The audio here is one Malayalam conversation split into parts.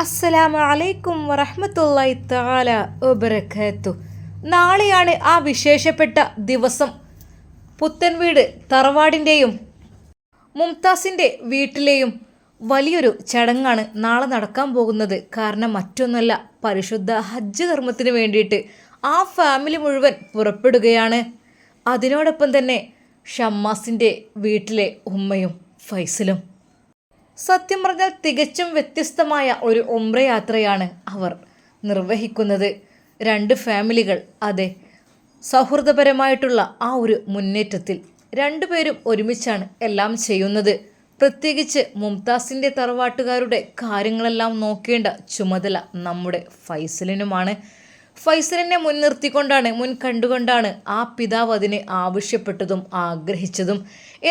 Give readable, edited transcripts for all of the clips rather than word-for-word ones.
അസ്സലാമു അലൈക്കും വറഹ്മത്തുള്ളാഹി തആല വബറകാത്തു. നാളെയാണ് ആ വിശേഷപ്പെട്ട ദിവസം. പുത്തൻവീട് തറവാടിൻ്റെയും മുംതാസിൻ്റെ വീട്ടിലെയും വലിയൊരു ചടങ്ങാണ് നാളെ നടക്കാൻ പോകുന്നത്. കാരണം മറ്റൊന്നല്ല, പരിശുദ്ധ ഹജ്ജ് കർമ്മത്തിന് വേണ്ടിയിട്ട് ആ ഫാമിലി മുഴുവൻ പുറപ്പെടുകയാണ്. അതിനോടൊപ്പം തന്നെ ഷമ്മാസിൻ്റെ വീട്ടിലെ ഉമ്മയും ഫൈസലും. സത്യം പറഞ്ഞാൽ തികച്ചും വ്യത്യസ്തമായ ഒരു ഉംറ യാത്രയാണ് അവർ നിർവഹിക്കുന്നത്. രണ്ട് ഫാമിലികൾ, അതെ, സൗഹൃദപരമായിട്ടുള്ള ആ ഒരു മുന്നേറ്റത്തിൽ രണ്ടുപേരും ഒരുമിച്ചാണ് എല്ലാം ചെയ്യുന്നത്. പ്രത്യേകിച്ച് മുംതാസിൻ്റെ തറവാട്ടുകാരുടെ കാര്യങ്ങളെല്ലാം നോക്കേണ്ട ചുമതല നമ്മുടെ ഫൈസലിനുമാണ്. ഫൈസലിനെ മുൻനിർത്തിക്കൊണ്ടാണ്, മുൻ കണ്ടുകൊണ്ടാണ് ആ പിതാവ് അതിനെ ആവശ്യപ്പെട്ടതും ആഗ്രഹിച്ചതും.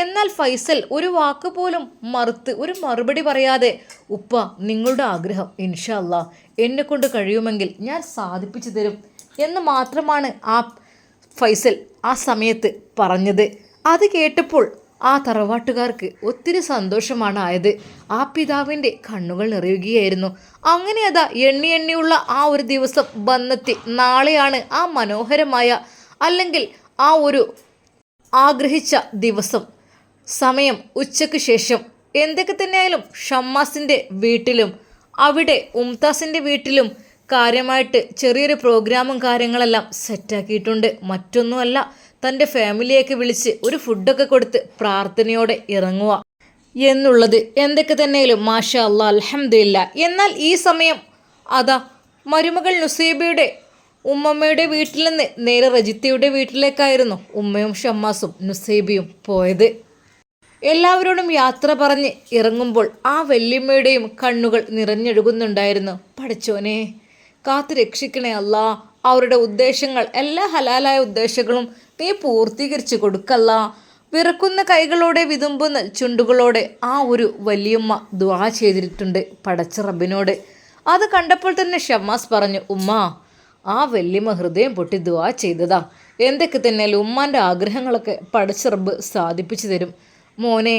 എന്നാൽ ഫൈസൽ ഒരു വാക്ക് പോലും മറുത്ത്, ഒരു മറുപടി പറയാതെ, ഉപ്പ, നിങ്ങളുടെ ആഗ്രഹം ഇൻഷാ അല്ലാഹ് എന്നെക്കൊണ്ട് കഴിയുമെങ്കിൽ ഞാൻ സാധിപ്പിച്ചു തരും എന്ന് മാത്രമാണ് ആ ഫൈസൽ ആ സമയത്ത് പറഞ്ഞത്. അത് കേട്ടപ്പോൾ ആ തറവാട്ടുകാർക്ക് ഒത്തിരി സന്തോഷമാണ് ആയത്. ആ പിതാവിൻ്റെ കണ്ണുകൾ നിറയുകയായിരുന്നു. അങ്ങനെ അതാ എണ്ണിയുള്ള ആ ഒരു ദിവസം വന്നെത്തി. നാളെയാണ് ആ മനോഹരമായ, അല്ലെങ്കിൽ ആ ഒരു ആഗ്രഹിച്ച ദിവസം. സമയം ഉച്ചയ്ക്ക് ശേഷം. എന്തൊക്കെ തന്നെയായാലും ഷമ്മാസിൻ്റെ വീട്ടിലും അവിടെ മുംതാസിൻ്റെ വീട്ടിലും കാര്യമായിട്ട് ചെറിയൊരു പ്രോഗ്രാമും കാര്യങ്ങളെല്ലാം സെറ്റാക്കിയിട്ടുണ്ട്. മറ്റൊന്നുമല്ല, തൻ്റെ ഫാമിലിയൊക്കെ വിളിച്ച് ഒരു ഫുഡൊക്കെ കൊടുത്ത് പ്രാർത്ഥനയോടെ ഇറങ്ങുക എന്നുള്ളത്. എന്തൊക്കെ തന്നെയാലും മാഷാ അല്ലാ, അൽഹംദുലില്ലാ. എന്നാൽ ഈ സമയം അതാ മരുമകൾ നുസൈബയുടെ ഉമ്മമ്മയുടെ വീട്ടിൽ നിന്ന് നേരെ റജിത്തയുടെ വീട്ടിലേക്കായിരുന്നു ഉമ്മയും ഷമ്മാസും നുസൈബയും പോയത്. എല്ലാവരോടും യാത്ര പറഞ്ഞ് ഇറങ്ങുമ്പോൾ ആ വല്യമ്മയുടെയും കണ്ണുകൾ നിറഞ്ഞൊഴുകുന്നുണ്ടായിരുന്നു. പടച്ചോനെ, കാത്തു രക്ഷിക്കണേ അല്ലാ, അവരുടെ ഉദ്ദേശങ്ങൾ, എല്ലാ ഹലാലായ ഉദ്ദേശങ്ങളും നീ പൂർത്തീകരിച്ച് കൊടുക്കല്ല. വിറക്കുന്ന കൈകളോടെ, വിതുമ്പുന്ന ചുണ്ടുകളോടെ ആ ഒരു വല്യമ്മ ദുആ ചെയ്തിട്ടുണ്ട് പടച്ച റബ്ബിനോട്. അത് കണ്ടപ്പോൾ തന്നെ ഷമ്മാസ് പറഞ്ഞു, ഉമ്മ, ആ വല്യമ്മ ഹൃദയം പൊട്ടി ദുആ ചെയ്തതാ. എന്തൊക്കെ തന്നെയാലും ഉമ്മാൻ്റെ ആഗ്രഹങ്ങളൊക്കെ പടച്ച റബ്ബ് സാധിപ്പിച്ചു തരും. മോനെ,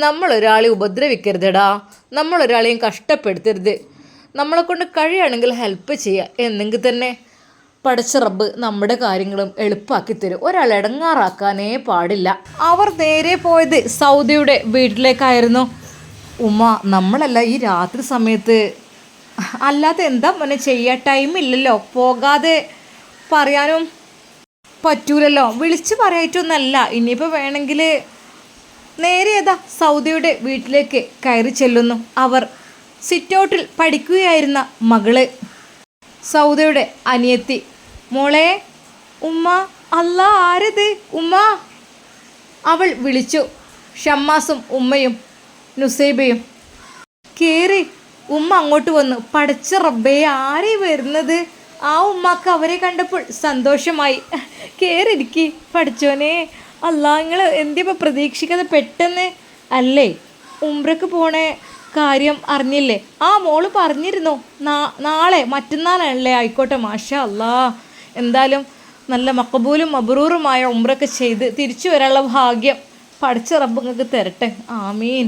നമ്മളൊരാളെ ഉപദ്രവിക്കരുതടാ, നമ്മളൊരാളെയും കഷ്ടപ്പെടുത്തരുത്. നമ്മളെക്കൊണ്ട് കഴിയുകയാണെങ്കിൽ ഹെൽപ്പ് ചെയ്യുക. എന്നെങ്കിൽ തന്നെ പടച്ച റബ്ബ് നമ്മുടെ കാര്യങ്ങളും എളുപ്പമാക്കി തരും. ഒരാൾ ഇടങ്ങാറാക്കാനേ പാടില്ല. അവർ നേരെ പോയത് സൗദിയുടെ വീട്ടിലേക്കായിരുന്നു. ഉമ്മ, നമ്മളല്ല ഈ രാത്രി സമയത്ത്, അല്ലാതെ എന്താ മോനെ ചെയ്യുക, ടൈമില്ലല്ലോ, പോകാതെ പറയാനും പറ്റൂലല്ലോ, വിളിച്ച് പറയായിട്ടൊന്നല്ല. ഇനിയിപ്പോൾ വേണമെങ്കിൽ നേരെ ഏതാ സൗദിയുടെ വീട്ടിലേക്ക് കയറി ചെല്ലുന്നു. അവർ സിറ്റൗട്ടിൽ പഠിക്കുകയായിരുന്ന മകള് സൗദയുടെ അനിയത്തി. മോളെ, ഉമ്മ, അല്ലാ, ആരത് ഉമ്മ? അവൾ വിളിച്ചു. ഷമ്മാസും ഉമ്മയും നുസൈബയും കേറി. ഉമ്മ അങ്ങോട്ട് വന്നു. പടച്ച റബ്ബേ, ആരേ വരുന്നത്? ആ ഉമ്മക്ക് അവരെ കണ്ടപ്പോൾ സന്തോഷമായി. കേറിയിരിക്കി പഠിച്ചോനെ. അല്ലാ, നിങ്ങൾ എന്തിപ്പോൾ പ്രതീക്ഷിക്കാതെ പെട്ടെന്ന് അല്ലേ? ഉംറക്ക് പോണേ കാര്യം അറിഞ്ഞില്ലേ? ആ മോള് പറഞ്ഞിരുന്നു, നാളെ മറ്റന്നാളല്ലേ? ആയിക്കോട്ടെ, മാഷാ അല്ലാ. എന്തായാലും നല്ല മഖബൂലും മബ്രൂറുമായ ഉംറയൊക്കെ ചെയ്ത് തിരിച്ചു വരാനുള്ള ഭാഗ്യം പടച്ച റബ്ബ് നിങ്ങൾക്ക് തരട്ടെ, ആമീൻ.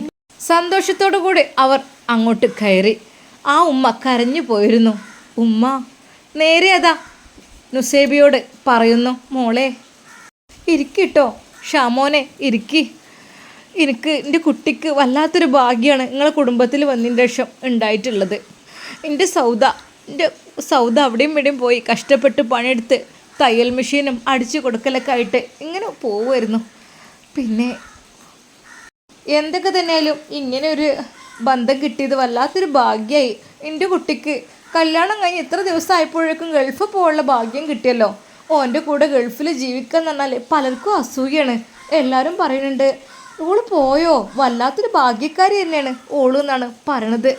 സന്തോഷത്തോടു കൂടി അവർ അങ്ങോട്ട് കയറി. ആ ഉമ്മ കരഞ്ഞു പോയിരുന്നു. ഉമ്മ നേരെ അതാ നുസൈബിയോട് പറയുന്നു, മോളെ ഇരിക്കിട്ടോ, ഷാമോനെ ഇരിക്കി. എനിക്ക് എൻ്റെ കുട്ടിക്ക് വല്ലാത്തൊരു ഭാഗ്യമാണ് നിങ്ങളെ കുടുംബത്തിൽ വന്നതിൻ്റെ ശേഷം ഉണ്ടായിട്ടുള്ളത്. എൻ്റെ സൗദ അവിടെയും ഇവിടെയും പോയി കഷ്ടപ്പെട്ട് പണിയെടുത്ത് തയ്യൽ മെഷീനും അടിച്ചു കൊടുക്കലൊക്കെ ആയിട്ട് ഇങ്ങനെ പോവുമായിരുന്നു. പിന്നെ എന്തൊക്കെ തന്നെയാലും ഇങ്ങനെ ഒരു ബന്ധം കിട്ടിയത് വല്ലാത്തൊരു ഭാഗ്യമായി. എൻ്റെ കുട്ടിക്ക് കല്യാണം കഴിഞ്ഞ് ഇത്ര ദിവസം ആയപ്പോഴേക്കും ഗൾഫ് പോകാനുള്ള ഭാഗ്യം കിട്ടിയല്ലോ. ഓൻ്റെ കൂടെ ഗൾഫിൽ ജീവിക്കുക എന്ന് പറഞ്ഞാൽ പലർക്കും അസൂയാണ്. എല്ലാവരും പറയുന്നുണ്ട്, ഓള് പോയോ, വല്ലാത്തൊരു ഭാഗ്യക്കാരി തന്നെയാണ് ഓള് എന്നാണ് പറയണത്.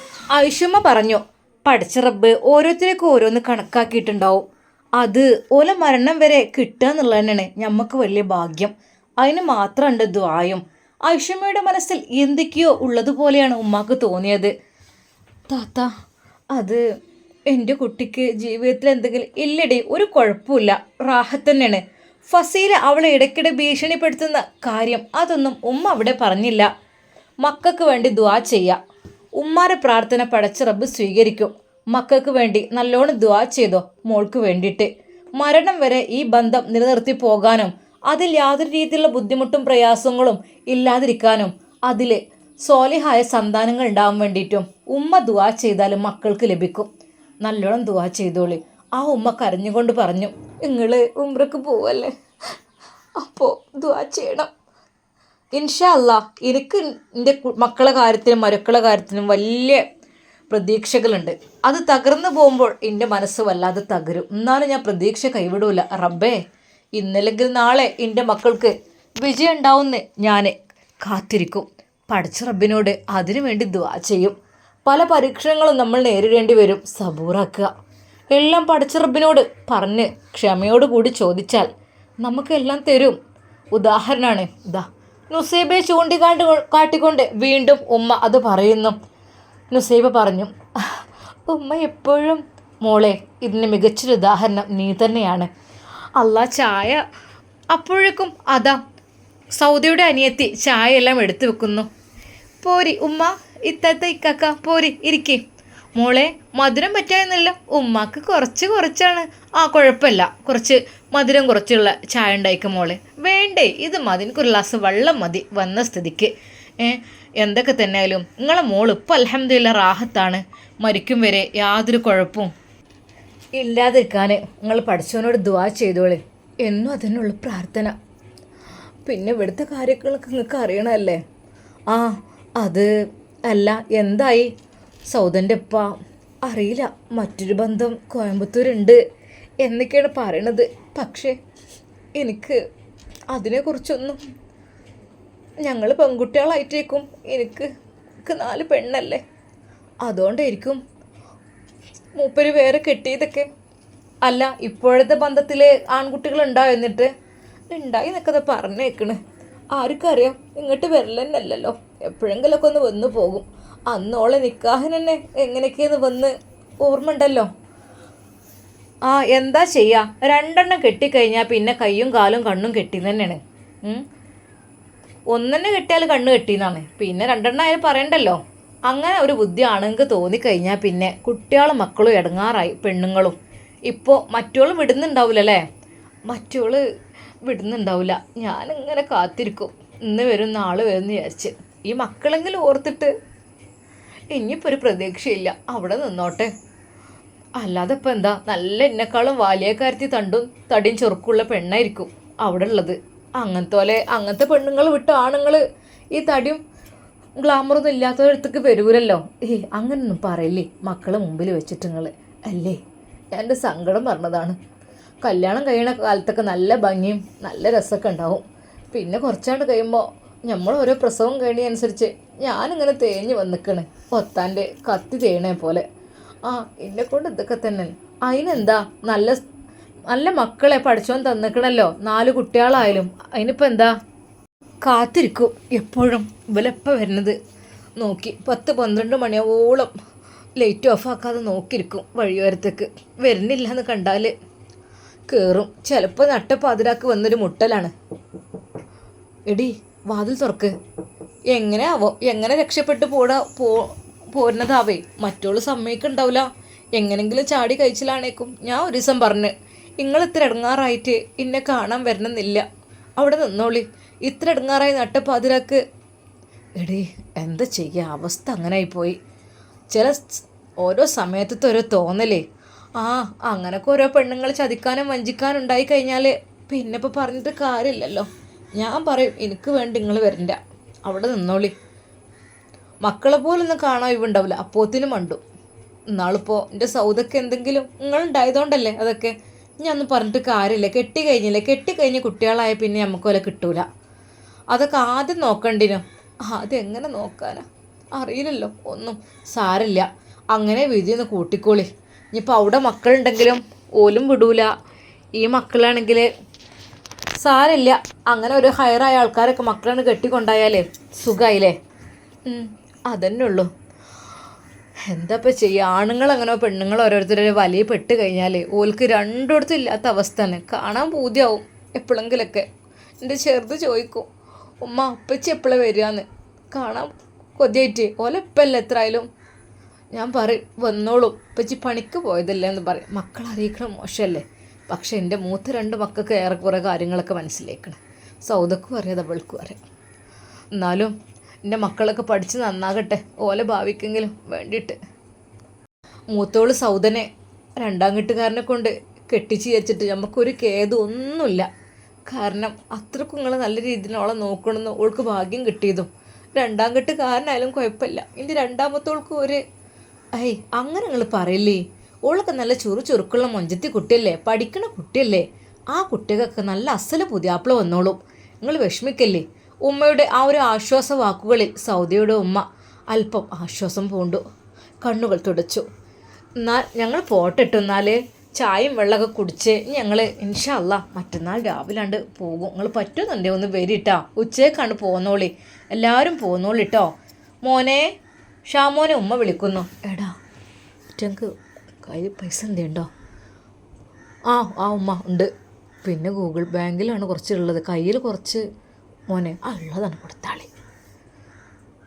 ഐഷമ്മ പറഞ്ഞു, പടച്ച റബ്ബ് ഓരോരുത്തരേക്കും ഓരോന്ന് കണക്കാക്കിയിട്ടുണ്ടാവും. അത് ഓല മരണം വരെ കിട്ടുക എന്നുള്ളത് തന്നെയാണ് ഞമ്മക്ക് വലിയ ഭാഗ്യം. അതിന് മാത്രമുണ്ട് ദ്വായും. ഐഷമ്മയുടെ മനസ്സിൽ എന്തൊക്കെയോ ഉള്ളതുപോലെയാണ് ഉമ്മാക്ക് തോന്നിയത്. താത്ത, അത് എൻ്റെ കുട്ടിക്ക് ജീവിതത്തിൽ എന്തെങ്കിലും ഇല്ലടി, ഒരു കുഴപ്പമില്ല, റാഹത്ത് തന്നെയാണ്. ഫസീല അവളെ ഇടയ്ക്കിടെ ഭീഷണിപ്പെടുത്തുന്ന കാര്യം അതൊന്നും ഉമ്മ അവിടെ പറഞ്ഞില്ല. മക്കൾക്ക് വേണ്ടി ദുആ ചെയ്യുക. ഉമ്മാരെ പ്രാർത്ഥന പടച്ച റബ്ബ് സ്വീകരിക്കും. മക്കൾക്ക് വേണ്ടി നല്ലോണം ദുആ ചെയ്തോ മോൾക്ക് വേണ്ടിയിട്ട്. മരണം വരെ ഈ ബന്ധം നിലനിർത്തി പോകാനും അതിൽ യാതൊരു രീതിയിലുള്ള ബുദ്ധിമുട്ടും പ്രയാസങ്ങളും ഇല്ലാതിരിക്കാനും അതിൽ സ്വാലിഹായ സന്താനങ്ങൾ ഉണ്ടാവാൻ വേണ്ടിയിട്ടും ഉമ്മ ദുആ ചെയ്താലും മക്കൾക്ക് ലഭിക്കും. നല്ലോണം ദുആ ചെയ്തോളി. ആ ഉമ്മ കരഞ്ഞുകൊണ്ട് പറഞ്ഞു, നിങ്ങൾ ഉംറക്ക് പോവല്ലേ, അപ്പോൾ ദുആ ചെയ്യണം. ഇൻഷാ അല്ലാ എനിക്ക് എൻ്റെ മക്കളെ കാര്യത്തിനും മരുക്കളെ കാര്യത്തിനും വലിയ പ്രതീക്ഷകളുണ്ട്. അത് തകർന്നു പോകുമ്പോൾ എൻ്റെ മനസ്സ് വല്ലാതെ തകരും. എന്നാലും ഞാൻ പ്രതീക്ഷ കൈവിടൂല. റബ്ബേ, ഇന്നല്ലെങ്കിൽ നാളെ എൻ്റെ മക്കൾക്ക് വിജയം ഉണ്ടാവുമെന്ന് ഞാൻ കാത്തിരിക്കും. പഠിച്ച റബ്ബിനോട് അതിനു വേണ്ടി ദുആ ചെയ്യും. പല പരീക്ഷണങ്ങളും നമ്മൾ നേരിടേണ്ടി വരും. സബൂറാക്കുക. എല്ലാം പഠിച്ച റബ്ബിനോട് പറഞ്ഞ് ക്ഷമയോട് കൂടി ചോദിച്ചാൽ നമുക്കെല്ലാം തരും. ഉദാഹരണമാണ് ഇതാ നുസൈബയെ കാട്ടിക്കൊണ്ട് വീണ്ടും ഉമ്മ അത് പറയുന്നു. നുസൈബ പറഞ്ഞു, ഉമ്മ എപ്പോഴും മോളെ ഇതിന് മികച്ചൊരു ഉദാഹരണം നീ തന്നെയാണ്. അല്ലാ ചായ. അപ്പോഴേക്കും അതാ സൗദിയുടെ അനിയത്തി ചായ എല്ലാം എടുത്തു വെക്കുന്നു. പോരി ഉമ്മ, ഇത്തത്തെ ഇക്കാക്ക പോരി ഇരിക്കേ. മോളെ മധുരം പറ്റായെന്നില്ല, ഉമ്മാക്ക് കുറച്ചാണ്. ആ കുഴപ്പമില്ല, കുറച്ച് മധുരം കുറച്ചുള്ള ചായ ഉണ്ടായിക്കും മോളെ. വേണ്ടേ, ഇത് മതി, എനിക്കൊരു ഗ്ലാസ് വെള്ളം മതി വന്ന സ്ഥിതിക്ക്. എന്തൊക്കെ തന്നെയായാലും നിങ്ങളെ മോൾ ഇപ്പം അൽഹംദുലില്ലാ റാഹത്താണ്. മരിക്കും വരെ യാതൊരു കുഴപ്പവും ഇല്ലാതിരിക്കാൻ നിങ്ങൾ പഠിച്ചവനോട് ദുആ ചെയ്തോളെ. എന്നും അതിനുള്ള പ്രാർത്ഥന. പിന്നെ ഇവിടുത്തെ കാര്യങ്ങളൊക്കെ നിങ്ങൾക്ക് അറിയണമല്ലേ. ആ അത് അല്ല, എന്തായി സൗദൻ്റെ ഉപ്പ? അറിയില്ല, മറ്റൊരു ബന്ധം കോയമ്പത്തൂരുണ്ട് എന്നൊക്കെയാണ് പറയണത്. പക്ഷേ എനിക്ക് അതിനെക്കുറിച്ചൊന്നും, ഞങ്ങൾ പെൺകുട്ടികളായിട്ടേക്കും, എനിക്ക് 4 പെണ്ണല്ലേ, അതുകൊണ്ടായിരിക്കും മൂപ്പര് വേറെ കെട്ടിയതൊക്കെ. അല്ല, ഇപ്പോഴത്തെ ബന്ധത്തിൽ ആൺകുട്ടികൾ ഉണ്ടാവും, എന്നിട്ട് ഉണ്ടായി എന്നൊക്കെ പറഞ്ഞേക്കണ്. ആർക്കറിയാം, ഇങ്ങോട്ട് വരലെന്നല്ലല്ലോ, എപ്പോഴെങ്കിലൊക്കെ ഒന്ന് വന്നു പോകും. അന്നോളെ നിക്കാഹിന് തന്നെ എങ്ങനെയൊക്കെയെന്ന് വന്ന് ഓർമ്മ ഉണ്ടല്ലോ. ആ എന്താ ചെയ്യുക, 2 എണ്ണം കെട്ടിക്കഴിഞ്ഞാൽ പിന്നെ കയ്യും കാലും കണ്ണും കെട്ടി തന്നെയാണ്. 1 തന്നെ കെട്ടിയാൽ കണ്ണ് കെട്ടിയെന്നാണ്, പിന്നെ 2 എണ്ണം ആയാലും പറയണ്ടല്ലോ. അങ്ങനെ ഒരു ബുദ്ധി ആണെങ്കിൽ തോന്നിക്കഴിഞ്ഞാൽ പിന്നെ കുട്ടികളും മക്കളും ഇടങ്ങാറായി, പെണ്ണുങ്ങളും. ഇപ്പോൾ മറ്റോള് വിടുന്നുണ്ടാവില്ലല്ലേ, മറ്റോള് വിടുന്നുണ്ടാവില്ല. ഞാനിങ്ങനെ കാത്തിരിക്കും, ഇന്ന് വരും നാളെ വരും എന്ന് വിചാരിച്ച്. ഈ മക്കളെങ്കിലും ഓർത്തിട്ട് ഇനിയിപ്പോൾ ഒരു പ്രതീക്ഷയില്ല, അവിടെ നിന്നോട്ടെ. അല്ലാതെ ഇപ്പം എന്താ, നല്ല എന്നെക്കാളും വലിയക്കാരത്തി തടിയും ചൊറുക്കുള്ള പെണ്ണായിരിക്കും അവിടെ ഉള്ളത്. അങ്ങനത്തെ പെണ്ണുങ്ങൾ വിട്ട് ആണുങ്ങൾ ഈ തടിയും ഗ്ലാമറൊന്നും ഇല്ലാത്തവരടുത്തേക്ക് വരൂരല്ലോ. അങ്ങനൊന്നും പറയില്ലേ മക്കളെ മുമ്പിൽ വെച്ചിട്ട് നിങ്ങൾ അല്ലേ. ഞാൻ എൻ്റെ സങ്കടം പറഞ്ഞതാണ്. കല്യാണം കഴിയണ കാലത്തൊക്കെ നല്ല ഭംഗിയും നല്ല രസമൊക്കെ ഉണ്ടാവും. പിന്നെ കുറച്ചാണ്ട് കഴിയുമ്പോൾ നമ്മൾ ഓരോ പ്രസവം കഴിയുന്നതനുസരിച്ച് ഞാനിങ്ങനെ തേഞ്ഞ് വന്നിക്കണ്, ഒത്താൻ്റെ കത്തി തേയണേ പോലെ. എന്നെക്കൊണ്ട് ഇതൊക്കെ തന്നെ. അതിനെന്താ, നല്ല മക്കളെ പഠിച്ചോൻ തന്നിക്കണല്ലോ, 4 കുട്ടികളായാലും. അതിനിപ്പോൾ എന്താ, കാത്തിരിക്കും എപ്പോഴും. ഇവലെപ്പോൾ വരുന്നത് നോക്കി 10-12 മണിയോളം ലൈറ്റ് ഓഫ് ആക്കാതെ നോക്കിയിരിക്കും. വഴിയോരത്തേക്ക് വരുന്നില്ല എന്ന് കണ്ടാൽ കയറും. ചിലപ്പോൾ നട്ടപ്പാതിരാക്ക് വന്നൊരു മുട്ടലാണ്. എടി വാതിൽ തുറക്ക്. എങ്ങനെയാവോ, എങ്ങനെ രക്ഷപ്പെട്ട് പോരുന്നതാവേ. മറ്റോള് സമ്മതിക്കുന്നുണ്ടാവില്ല, എങ്ങനെങ്കിലും ചാടി കഴിച്ചിലാണേക്കും. ഞാൻ ഒരു ദിവസം പറഞ്ഞ്, നിങ്ങൾ ഇത്ര ഇടങ്ങാറായിട്ട് എന്നെ കാണാൻ വരണമെന്നില്ല, അവിടെ നിന്നോളി. ഇത്ര ഇടങ്ങാറായി നട്ടപ്പാതിരാക്ക്. എടി എന്താ ചെയ്യുക, അവസ്ഥ അങ്ങനെ ആയിപ്പോയി. ഓരോ സമയത്തത്തെ ഓരോ തോന്നലേ. അങ്ങനൊക്കെ ഓരോ പെണ്ണുങ്ങൾ ചതിക്കാനും വഞ്ചിക്കാനും ഉണ്ടായി കഴിഞ്ഞാൽ പിന്നെ ഇപ്പോൾ പറഞ്ഞിട്ട് കാര്യമില്ലല്ലോ. ഞാൻ പറയും, എനിക്ക് വേണ്ടി നിങ്ങൾ വരണ്ട, അവിടെ നിന്നോളി. മക്കളെ പോലൊന്നും കാണാൻ ഇവുണ്ടാവില്ല, അപ്പോത്തിനും മണ്ടും. ഇന്നാളിപ്പോൾ എൻ്റെ സൗദൊക്കെ എന്തെങ്കിലും നിങ്ങളുണ്ടായതുകൊണ്ടല്ലേ അതൊക്കെ. ഞാനൊന്നും പറഞ്ഞിട്ട് കാര്യമില്ല. കെട്ടിക്കഴിഞ്ഞ് കുട്ടികളായ പിന്നെ നമുക്ക് പോലെ കിട്ടൂല. അതൊക്കെ ആദ്യം നോക്കണ്ടിനോ. ആദ്യം എങ്ങനെ നോക്കാനാ അറിയില്ലല്ലോ. ഒന്നും സാരില്ല, അങ്ങനെ വിധിയൊന്ന് കൂട്ടിക്കോളി. ഇനിയിപ്പോൾ അവിടെ മക്കളുണ്ടെങ്കിലും ഓലും വിടൂല. ഈ മക്കളാണെങ്കിൽ സാരില്ല, അങ്ങനെ ഒരു ഹയറായ ആൾക്കാരൊക്കെ മക്കളാണ് കെട്ടിക്കൊണ്ടായാലേ സുഖമായില്ലേ. അതന്നെ ഉള്ളൂ. എന്താ ഇപ്പം ചെയ്യുക, ആണുങ്ങളെങ്ങനോ പെണ്ണുങ്ങൾ ഓരോരുത്തരും വലിയ പെട്ട് കഴിഞ്ഞാൽ ഓൾക്ക് രണ്ടിടത്തും ഇല്ലാത്ത അവസ്ഥ തന്നെ. കാണാൻ പൂതിയാവും എപ്പോഴെങ്കിലൊക്കെ. എൻ്റെ ചെറുത് ചോദിക്കും, ഉമ്മ ഉപ്പച്ചി എപ്പോഴാണ് വരികയെന്ന്. കാണാൻ കൊതിയായിട്ട് ഓലപ്പല്ല എത്ര ആയാലും ഞാൻ പറയും വന്നോളും ഇപ്പച്ചി പണിക്ക് പോയതല്ലേ എന്ന് പറയും. മക്കൾ അറിയിക്കണം മോശമല്ലേ. പക്ഷെ എൻ്റെ മൂത്ത 2 മക്കൾക്ക് ഏറെക്കുറെ കാര്യങ്ങളൊക്കെ മനസ്സിലേക്കണം. സൗദക്കും അറിയാം, അവൾക്കും അറിയാം. എന്നാലും എൻ്റെ മക്കളൊക്കെ പഠിച്ച് നന്നാകട്ടെ, ഓലെ ഭാവിക്കെങ്കിലും വേണ്ടിയിട്ട്. മൂത്തോള് സൗദനെ 2ാം കെട്ടുകാരനെ കൊണ്ട് കെട്ടിച്ച് വെച്ചിട്ട് നമുക്കൊരു ഒന്നുമില്ല. കാരണം അത്രക്കും നിങ്ങൾ നല്ല രീതിയിൽ ഓളെ നോക്കണമെന്ന് ഓൾക്ക് ഭാഗ്യം കിട്ടിയതും. 2ാം കെട്ടുകാരനായാലും കുഴപ്പമില്ല. ഇനി 2ാമത്തോൾക്ക് അങ്ങനെ നിങ്ങൾ പറയില്ലേ. ഓളൊക്കെ നല്ല ചുറുക്കുള്ള മൊഞ്ചത്തി കുട്ടിയല്ലേ, പഠിക്കണ കുട്ടിയല്ലേ. ആ കുട്ടികൾക്ക് നല്ല അസല പുതിയാപ്പിള വന്നോളും. നിങ്ങൾ വിഷമിക്കല്ലേ. ഉമ്മയുടെ ആ ഒരു ആശ്വാസ വാക്കുകളിൽ സൗദയുടെ ഉമ്മ അല്പം ആശ്വാസം പൂണ്ടു, കണ്ണുകൾ തുടച്ചു. എന്നാൽ ഞങ്ങൾ പോട്ടിട്ടു, എന്നാൽ ചായയും വെള്ളമൊക്കെ കുടിച്ച് ഞങ്ങൾ ഇൻഷാ അല്ലാ മറ്റന്നാൾ രാവിലാണ്ട് പോകും. നിങ്ങൾ പറ്റുന്നുണ്ടേ ഒന്ന് വരിട്ടാ, ഉച്ചയ്ക്കാണ് പോന്നോളി, എല്ലാവരും പോന്നോളിട്ടോ. മോനെ ഷാമോനെ ഉമ്മ വിളിക്കുന്നു. എടാ ഞങ്ങൾക്ക് കയ്യിൽ പൈസ എന്തുണ്ടോ? ആ ഉമ്മ ഉണ്ട്. പിന്നെ ഗൂഗിൾ ബാങ്കിലാണ് കുറച്ചുള്ളത്, കയ്യിൽ കുറച്ച്. മോനെ ഉള്ളതാണ് കൊടുത്താളി.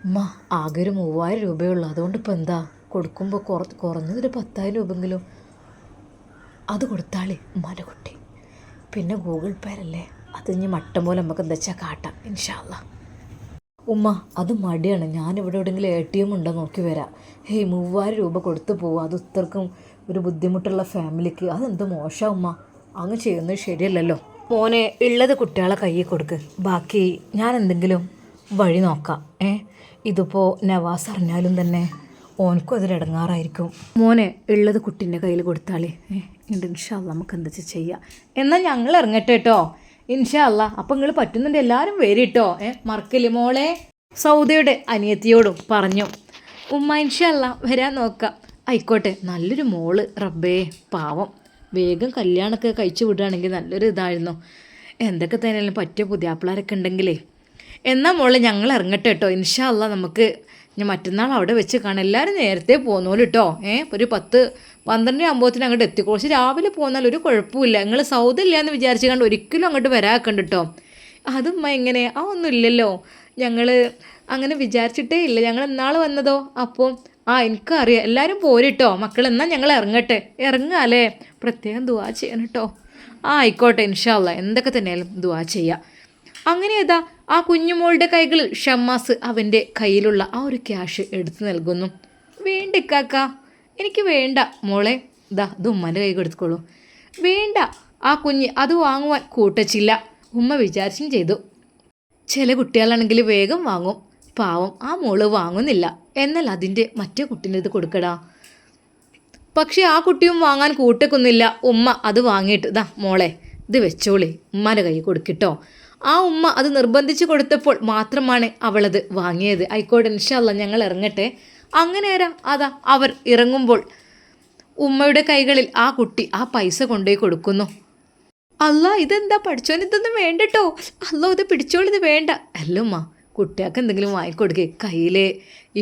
ഉമ്മ ആകെ ഒരു 3000 രൂപയുള്ളൂ, അതുകൊണ്ട് ഇപ്പം എന്താ കൊടുക്കുമ്പോൾ കുറഞ്ഞതൊരു 10,000 രൂപയെങ്കിലും അത് കൊടുത്താളി ഉമ്മാൻ്റെ കുട്ടി. പിന്നെ ഗൂഗിൾ പേരല്ലേ, അത് ഇനി മട്ടം പോലെ നമുക്ക് എന്താ വെച്ചാൽ കാട്ടാം ഇൻഷാ അല്ലാ. ഉമ്മ അത് മടിയാണ്, ഞാനിവിടെ എവിടെയെങ്കിലും ATM ഉണ്ടോ നോക്കി വരാം. 3000 രൂപ കൊടുത്തു പോവുക, അത് ഇത്രക്കും ഒരു ബുദ്ധിമുട്ടുള്ള ഫാമിലിക്ക് അതെന്ത് മോശം ഉമ്മ, അങ്ങ് ചെയ്യുന്നത് ശരിയല്ലല്ലോ. മോനെ ഉള്ളത് കുട്ടികളെ കയ്യിൽ കൊടുക്ക്, ബാക്കി ഞാൻ എന്തെങ്കിലും വഴി നോക്കാം. ഇതിപ്പോൾ നവാസ് അറിഞ്ഞാലും തന്നെ ഓനക്കും അതിലിടങ്ങാറായിരിക്കും. മോനെ ഉള്ളത് കുട്ടീൻ്റെ കയ്യിൽ കൊടുത്താളേ. ഇൻഷാ അല്ലാ നമുക്ക് എന്താ ചെയ്യാം. എന്നാൽ ഞങ്ങൾ ഇറങ്ങട്ടെ കേട്ടോ. ഇൻഷാ അല്ലാ അപ്പം നിങ്ങൾ പറ്റുന്നുണ്ട് എല്ലാവരും വരിട്ടോ. മറക്കല്ലേ മോളെ. സൗദയുടെ അനിയത്തിയോടും പറഞ്ഞു. ഉമ്മ ഇൻഷാ അല്ലാ വരാൻ നോക്കാം. ആയിക്കോട്ടെ, നല്ലൊരു മോള്, റബ്ബേ പാവം. വേഗം കല്യാണമൊക്കെ കഴിച്ചു വിടുകയാണെങ്കിൽ നല്ലൊരു ഇതായിരുന്നു. എന്തൊക്കെ തന്നെയാലും പറ്റിയ പുതിയാപ്പിളാരൊക്കെ ഉണ്ടെങ്കിലേ. എന്നാൽ മോളെ ഞങ്ങൾ ഇറങ്ങട്ടെ കേട്ടോ. ഇൻഷാ അല്ലാ നമുക്ക് ഞാൻ മറ്റന്നാൾ അവിടെ വെച്ച് കാണാം. എല്ലാവരും നേരത്തെ പോന്നോളൂ കേട്ടോ. ഒരു 10-12 ആകുമ്പോഴത്തേനും അങ്ങോട്ട് എത്തി. കുറച്ച് രാവിലെ പോന്നാൽ ഒരു കുഴപ്പമില്ല. നിങ്ങൾ സൗദ ഇല്ലയെന്ന് വിചാരിച്ച് കണ്ട് ഒരിക്കലും അങ്ങോട്ട് വരാക്കണ്ട കേട്ടോ. അതും എങ്ങനെ ഒന്നും ഇല്ലല്ലോ, ഞങ്ങൾ അങ്ങനെ വിചാരിച്ചിട്ടേ ഇല്ല. ഞങ്ങൾ എന്നാൾ വന്നതോ. അപ്പോൾ എനിക്കറിയാം എല്ലാവരും പോരിട്ടോ മക്കൾ. എന്നാൽ ഞങ്ങൾ ഇറങ്ങട്ടെ. ഇറങ്ങാല്ലേ, പ്രത്യേകം ദുആ ചെയ്യണം കേട്ടോ. ആയിക്കോട്ടെ ഇൻഷാ അല്ലാ, എന്തൊക്കെ തന്നെയാലും ദുആ ചെയ്യാം. അങ്ങനെ ആ കുഞ്ഞുമോളുടെ കൈകളിൽ ഷമ്മാസ് അവൻ്റെ കയ്യിലുള്ള ആ ഒരു ക്യാഷ് എടുത്തു നൽകുന്നു. വേണ്ട കാക്ക, എനിക്ക് വേണ്ട മോളെ, ഇത് ഉമ്മൻ്റെ കൈ കൊടുത്തോളൂ. വേണ്ട, ആ കുഞ്ഞ് അത് വാങ്ങുവാൻ കൂട്ടച്ചില്ല. ഉമ്മ വിചാരിച്ചും ചെയ്തു. ചില കുട്ടികളാണെങ്കിൽ വേഗം വാങ്ങും. പാവം ആ മോള് വാങ്ങുന്നില്ല. എന്നാൽ അതിൻ്റെ മറ്റേ കുട്ടീൻ്റെ ഇത് കൊടുക്കടാ. പക്ഷേ ആ കുട്ടിയും വാങ്ങാൻ കൂട്ടക്കൊന്നുമില്ല. ഉമ്മ അത് വാങ്ങിയിട്ട് മോളെ ഇത് വെച്ചോളി, ഉമ്മാൻ്റെ കൈ കൊടുക്കിട്ടോ. ആ ഉമ്മ അത് നിർബന്ധിച്ച് കൊടുത്തപ്പോൾ മാത്രമാണ് അവളത് വാങ്ങിയത്. ആയിക്കോട്ടെ ഇൻഷാ അല്ലാ ഞങ്ങൾ ഇറങ്ങട്ടെ. അങ്ങനെ അവർ ഇറങ്ങുമ്പോൾ ഉമ്മയുടെ കൈകളിൽ ആ കുട്ടി ആ പൈസ കൊണ്ടുപോയി കൊടുക്കുന്നു. അല്ലാ ഇതെന്താ പഠിച്ചോൻ, ഇതൊന്നും വേണ്ടട്ടോ. അല്ലോ ഇത് പിടിച്ചോളിത് വേണ്ട. അല്ലുമ്മ കുട്ടികൾക്ക് എന്തെങ്കിലും വാങ്ങിക്കൊടുക്കേ.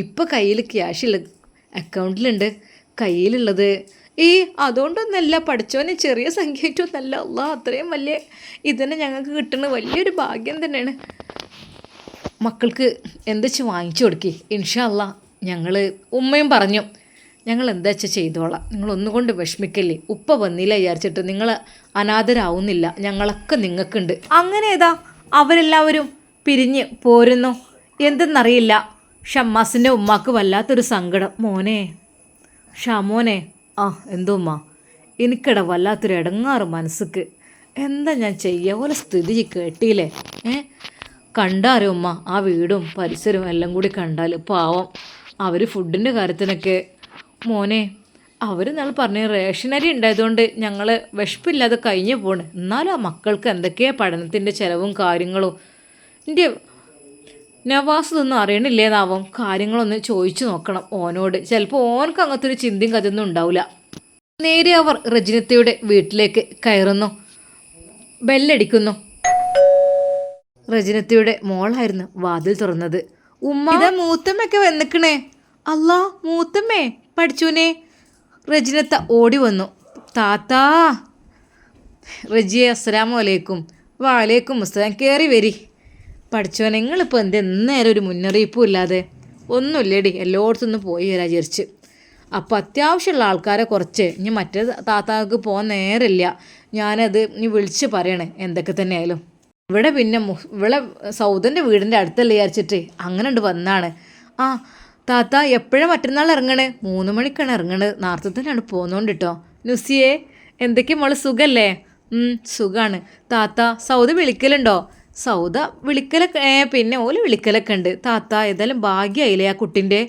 ഇപ്പം കയ്യിൽ ക്യാഷുള്ള അക്കൗണ്ടിലുണ്ട്. കയ്യിലുള്ളത് അതുകൊണ്ടൊന്നല്ല, പഠിച്ചോനെ ചെറിയ സംഖ്യയായിട്ടൊന്നല്ല. അല്ലാ അത്രയും വലിയ ഇതന്നെ ഞങ്ങൾക്ക് കിട്ടുന്നത് വലിയൊരു ഭാഗ്യം തന്നെയാണ്. മക്കൾക്ക് എന്താ വാങ്ങിച്ചു കൊടുക്കി ഇൻഷാ അല്ലാ. ഉമ്മയും പറഞ്ഞു ഞങ്ങൾ എന്താ വെച്ചാൽ ചെയ്തോളാം, നിങ്ങളൊന്നുകൊണ്ട് വിഷമിക്കല്ലേ. ഉപ്പ വന്നില്ല വിചാരിച്ചിട്ട് നിങ്ങൾ അനാഥരാവുന്നില്ല, ഞങ്ങളൊക്കെ നിങ്ങൾക്കുണ്ട്. അങ്ങനെ അവരെല്ലാവരും പിരിഞ്ഞ് പോരുന്നു. എന്തെന്നറിയില്ല, ഷമ്മാസിൻ്റെ ഉമ്മാക്ക് വല്ലാത്തൊരു സങ്കടം. മോനെ ഷാമോനെ, എന്തോ ഉമ്മ, എനിക്കിട വല്ലാത്തൊരു ഇടങ്ങാറ് മനസ്സിക്ക്. എന്താ ഞാൻ ചെയ്യുക, പോലെ സ്ഥിതി കേട്ടില്ലേ. കണ്ടാരോ ഉമ്മ, ആ വീടും പരിസരവും എല്ലാം കൂടി കണ്ടാൽ പാവം. അവർ ഫുഡിൻ്റെ കാര്യത്തിനൊക്കെ മോനെ അവർ ഞങ്ങൾ പറഞ്ഞു റേഷനരി ഉണ്ടായതുകൊണ്ട് ഞങ്ങൾ വിശപ്പില്ലാതെ കഴിഞ്ഞു പോണ്. എന്നാലും ആ മക്കൾക്ക് എന്തൊക്കെയാണ് പഠനത്തിൻ്റെ ചിലവും കാര്യങ്ങളും. എൻ്റെ നവാസ് ഇതൊന്നും അറിയണില്ലേന്നാവും. കാര്യങ്ങളൊന്ന് ചോദിച്ചു നോക്കണം ഓനോട്. ചിലപ്പോൾ ഓനക്ക് അങ്ങനത്തെ ഒരു ചിന്തയും കഥയൊന്നും ഉണ്ടാവില്ല. നേരെ അവർ റജിനത്തയുടെ വീട്ടിലേക്ക് കയറുന്നു. ബെല്ലടിക്കുന്നു. റജിനത്തയുടെ മോളായിരുന്നു വാതിൽ തുറന്നത്. ഉമ്മ മൂത്തമ്മയൊക്കെ വന്നിക്കണേ. അല്ലാ മൂത്തമ്മേ പഠിച്ചൂനെ. റജിനത്ത ഓടി വന്നു. താത്താ. റജിയെ അസ്സലാമു അലൈക്കും. വാലേക്കും അസ്സലാം. കയറി വരി. പഠിച്ചോനെ നിങ്ങളിപ്പോൾ എന്നേരം ഒരു മുന്നറിയിപ്പും ഇല്ലാതെ. ഒന്നുമില്ലേടി, എല്ലായിടത്തും ഒന്ന് പോയി വരാൻ വിചാരിച്ച്. അപ്പോൾ അത്യാവശ്യമുള്ള ആൾക്കാരെ കുറച്ച് ഇനി മറ്റേ താത്താക്ക് പോകാൻ നേരമില്ല. ഞാനത് ഇനി വിളിച്ച് പറയണേ എന്തൊക്കെ തന്നെ ആയാലും. ഇവിടെ പിന്നെ ഇവിടെ സൗദൻ്റെ വീടിൻ്റെ അടുത്തല്ലേ വിചാരിച്ചിട്ട് അങ്ങനെ ഉണ്ട് വന്നാണ്. ആ താത്ത എപ്പോഴും മറ്റന്നാൾ ഇറങ്ങണേ? 3 മണിക്കാണ് ഇറങ്ങണത്. നേരത്തെ തന്നെയാണ് പോകുന്നോണ്ട് കേട്ടോ. നുസിയേ, എന്തൊക്കെയാ മോള്, സുഖല്ലേ? സുഖമാണ്. താത്ത സൗദ വിളിക്കലുണ്ടോ? സൗദ വിളിക്കലൊക്കെ പിന്നെ ഓല് വിളിക്കലൊക്കെ ഉണ്ട്. താത്ത ഏതായാലും ഭാഗ്യമായില്ലേ ആ കുട്ടിൻ്റെ,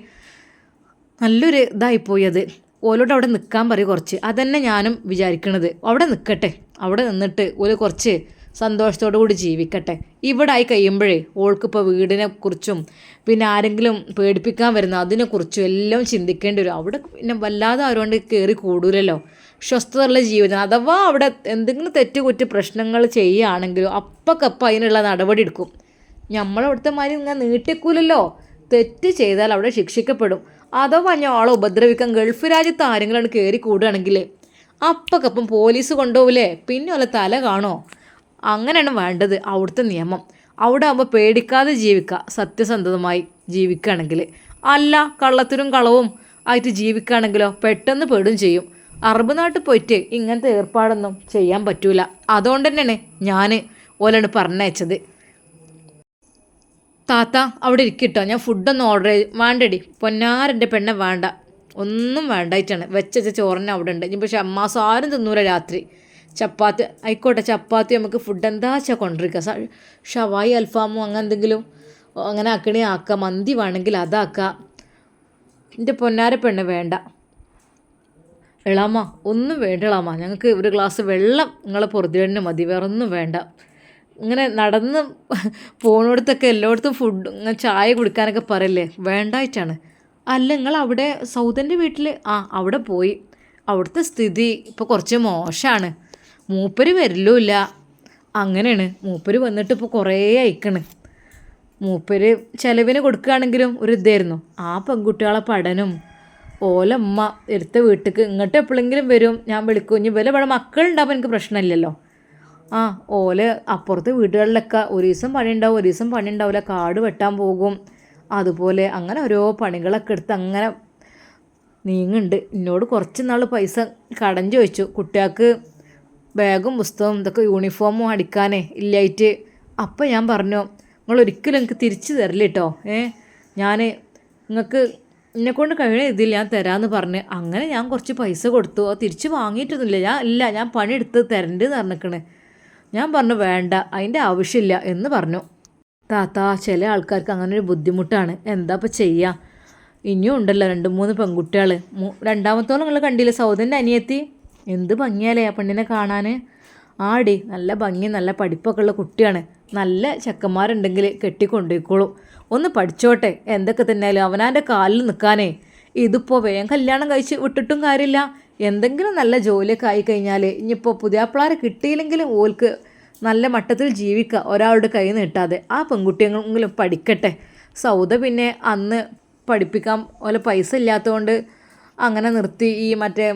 നല്ലൊരു ഇതായിപ്പോയി അത്. ഓലോട് അവിടെ നിൽക്കാൻ പറയും കുറച്ച്. അതന്നെ ഞാനും വിചാരിക്കണത്. അവിടെ നിൽക്കട്ടെ, അവിടെ നിന്നിട്ട് ഓല് കുറച്ച് സന്തോഷത്തോടു കൂടി ജീവിക്കട്ടെ. ഇവിടെ ആയി കഴിയുമ്പോഴേ ഓൾക്കിപ്പോൾ വീടിനെ കുറിച്ചും പിന്നെ ആരെങ്കിലും പേടിപ്പിക്കാൻ വരുന്ന അതിനെക്കുറിച്ചും എല്ലാം ചിന്തിക്കേണ്ടി വരും. അവിടെ പിന്നെ വല്ലാതെ ആരോണ്ട് കയറി കൂടൂലല്ലോ. സ്വസ്ഥതയുള്ള ജീവിതം. അഥവാ അവിടെ എന്തെങ്കിലും തെറ്റുകുറ്റി പ്രശ്നങ്ങൾ ചെയ്യുകയാണെങ്കിലും അപ്പക്കപ്പം അതിനുള്ള നടപടി എടുക്കും. നമ്മളവിടുത്തെ മാതിരി ഇങ്ങനെ നീട്ടിക്കൂലല്ലോ. തെറ്റ് ചെയ്താൽ അവിടെ ശിക്ഷിക്കപ്പെടും. അഥവാ ആളെ ഉപദ്രവിക്കാൻ ഗൾഫ് രാജ്യത്ത് ആരെങ്കിലും കയറി കൂടുകയാണെങ്കിൽ അപ്പക്കപ്പം പോലീസ് കൊണ്ടുപോകില്ലേ, പിന്നെ വല്ല തല കാണോ? അങ്ങനെയാണ് വേണ്ടത് അവിടുത്തെ നിയമം. അവിടെ ആകുമ്പോൾ പേടിക്കാതെ ജീവിക്കുക, സത്യസന്ധതമായി ജീവിക്കുകയാണെങ്കിൽ. അല്ല കള്ളത്തിനും കളവും ആയിട്ട് ജീവിക്കുകയാണെങ്കിലോ പെട്ടെന്ന് പെടും ചെയ്യും. അറബ് നാട്ടിൽ പോയിട്ട് ഇങ്ങനത്തെ ഏർപ്പാടൊന്നും ചെയ്യാൻ പറ്റൂല. അതുകൊണ്ട് തന്നെയാണ് ഞാൻ ഓലാണ് പറഞ്ഞയച്ചത്. താത്ത അവിടെ ഇരിക്കട്ടോ, ഞാൻ ഫുഡൊന്നും ഓർഡർ വേണ്ടടി. പൊന്നാരൻ്റെ പെണ്ണ വേണ്ട, ഒന്നും വേണ്ടായിട്ടാണ് വെച്ച ചോറിന് അവിടെ ഉണ്ട്. ഇനി പക്ഷെ അമ്മാസം ആരും തിന്നൂല രാത്രി. ചപ്പാത്തി ആയിക്കോട്ടെ, ചപ്പാത്തി നമുക്ക് ഫുഡ് എന്താ വെച്ചാൽ കൊണ്ടിരിക്കുക. ഷവായി അൽഫാമോ അങ്ങനെ എന്തെങ്കിലും അങ്ങനെ ആക്കണേ ആക്കുക. മന്തി വേണമെങ്കിൽ അതാക്കുക. എൻ്റെ പൊന്നാര പെണ്ണ് വേണ്ട. എളാമ്മ ഒന്നും വേണ്ട എളാമ്മ, ഞങ്ങൾക്ക് ഒരു ഗ്ലാസ് വെള്ളം നിങ്ങളെ പൊറുതിരന്നെ മതി, വേറെ ഒന്നും വേണ്ട. ഇങ്ങനെ നടന്ന് പോണിടത്തൊക്കെ എല്ലായിടത്തും ഫുഡ് ഇങ്ങനെ ചായ കുടിക്കാനൊക്കെ പറയല്ലേ, വേണ്ടായിട്ടാണ്. അല്ല നിങ്ങൾ അവിടെ സൗദൻ്റെ വീട്ടിൽ അവിടെ പോയി. അവിടുത്തെ സ്ഥിതി ഇപ്പോൾ കുറച്ച് മോശമാണ്. മൂപ്പര് വരലുമില്ല. അങ്ങനെയാണ്. മൂപ്പര് വന്നിട്ട് ഇപ്പോൾ കുറേ അയക്കണ്. മൂപ്പര് ചിലവിന് കൊടുക്കുകയാണെങ്കിലും ഒരു ഇതായിരുന്നു. ആ പെൺകുട്ടികളെ പഠനം ഓലമ്മ എടുത്ത വീട്ടിലേക്ക് ഇങ്ങോട്ട് എപ്പോഴെങ്കിലും വരും, ഞാൻ വിളിക്കും. ഇനി വില ഇവിടെ മക്കളുണ്ടാകുമ്പോൾ എനിക്ക് പ്രശ്നമില്ലല്ലോ. ഓല് അപ്പുറത്തെ വീടുകളിലൊക്കെ ഒരു ദിവസം പണി ഉണ്ടാവും, ഒരു ദിവസം പണി ഉണ്ടാവില്ല, കാട് വെട്ടാൻ പോകും. അതുപോലെ അങ്ങനെ ഓരോ പണികളൊക്കെ എടുത്ത് അങ്ങനെ നീങ്ങുന്നുണ്ട്. എന്നോട് കുറച്ച് നാൾ പൈസ കടം ചോദിച്ചു, കുട്ടികൾക്ക് ബാഗും പുസ്തകവും ഇതൊക്കെ യൂണിഫോമും അടിക്കാനേ ഇല്ലായിട്ട്. അപ്പം ഞാൻ പറഞ്ഞു നിങ്ങൾ ഒരിക്കലും എനിക്ക് തിരിച്ചു തരില്ല കേട്ടോ. ഞാൻ നിങ്ങൾക്ക് എന്നെക്കൊണ്ട് കഴിയുന്ന ഇതിൽ ഞാൻ തരാമെന്ന് പറഞ്ഞ് അങ്ങനെ ഞാൻ കുറച്ച് പൈസ കൊടുത്തു. തിരിച്ച് വാങ്ങിയിട്ടൊന്നുമില്ല. ഞാൻ പണിയെടുത്ത് തരണ്ടെന്ന് പറഞ്ഞിരിക്കണേ. ഞാൻ പറഞ്ഞു വേണ്ട, അതിൻ്റെ ആവശ്യമില്ല എന്ന് പറഞ്ഞു. താത്ത ചില ആൾക്കാർക്ക് അങ്ങനെ ഒരു ബുദ്ധിമുട്ടാണ്, എന്താ ഇപ്പം ചെയ്യുക. ഇനിയും ഉണ്ടല്ലോ 2-3 പെൺകുട്ടികൾ. രണ്ടാമത്തോളം നിങ്ങൾ കണ്ടില്ലേ സൗദൻ്റെ അനിയത്തി, എന്ത് ഭംഗിയാലേ ആ പെണ്ണിനെ കാണാൻ. ആടി നല്ല ഭംഗി, നല്ല പഠിപ്പൊക്കെ ഉള്ള കുട്ടിയാണ്. നല്ല ചെക്കന്മാരുണ്ടെങ്കിൽ കെട്ടിക്കൊണ്ടുപോയിക്കോളും. ഒന്ന് പഠിച്ചോട്ടെ, എന്തൊക്കെ തന്നെയാലും അവനാൻ്റെ കാലിൽ നിൽക്കാനേ. ഇതിപ്പോൾ വേഗം കല്യാണം കഴിച്ച് വിട്ടിട്ടും കാര്യമില്ല. എന്തെങ്കിലും നല്ല ജോലിയൊക്കെ ആയിക്കഴിഞ്ഞാൽ ഇനിയിപ്പോൾ പുതിയാപ്പിളാരെ കിട്ടിയില്ലെങ്കിലും ഓൾക്ക് നല്ല മട്ടത്തിൽ ജീവിക്കുക, ഒരാളുടെ കൈ നീട്ടാതെ. ആ പെൺകുട്ടിയെങ്കിലും പഠിക്കട്ടെ. സൗദ പിന്നെ അന്ന് പഠിപ്പിക്കാൻ ഓലെ പൈസ ഇല്ലാത്തതുകൊണ്ട് അങ്ങനെ നിർത്തി. ഈ മറ്റേ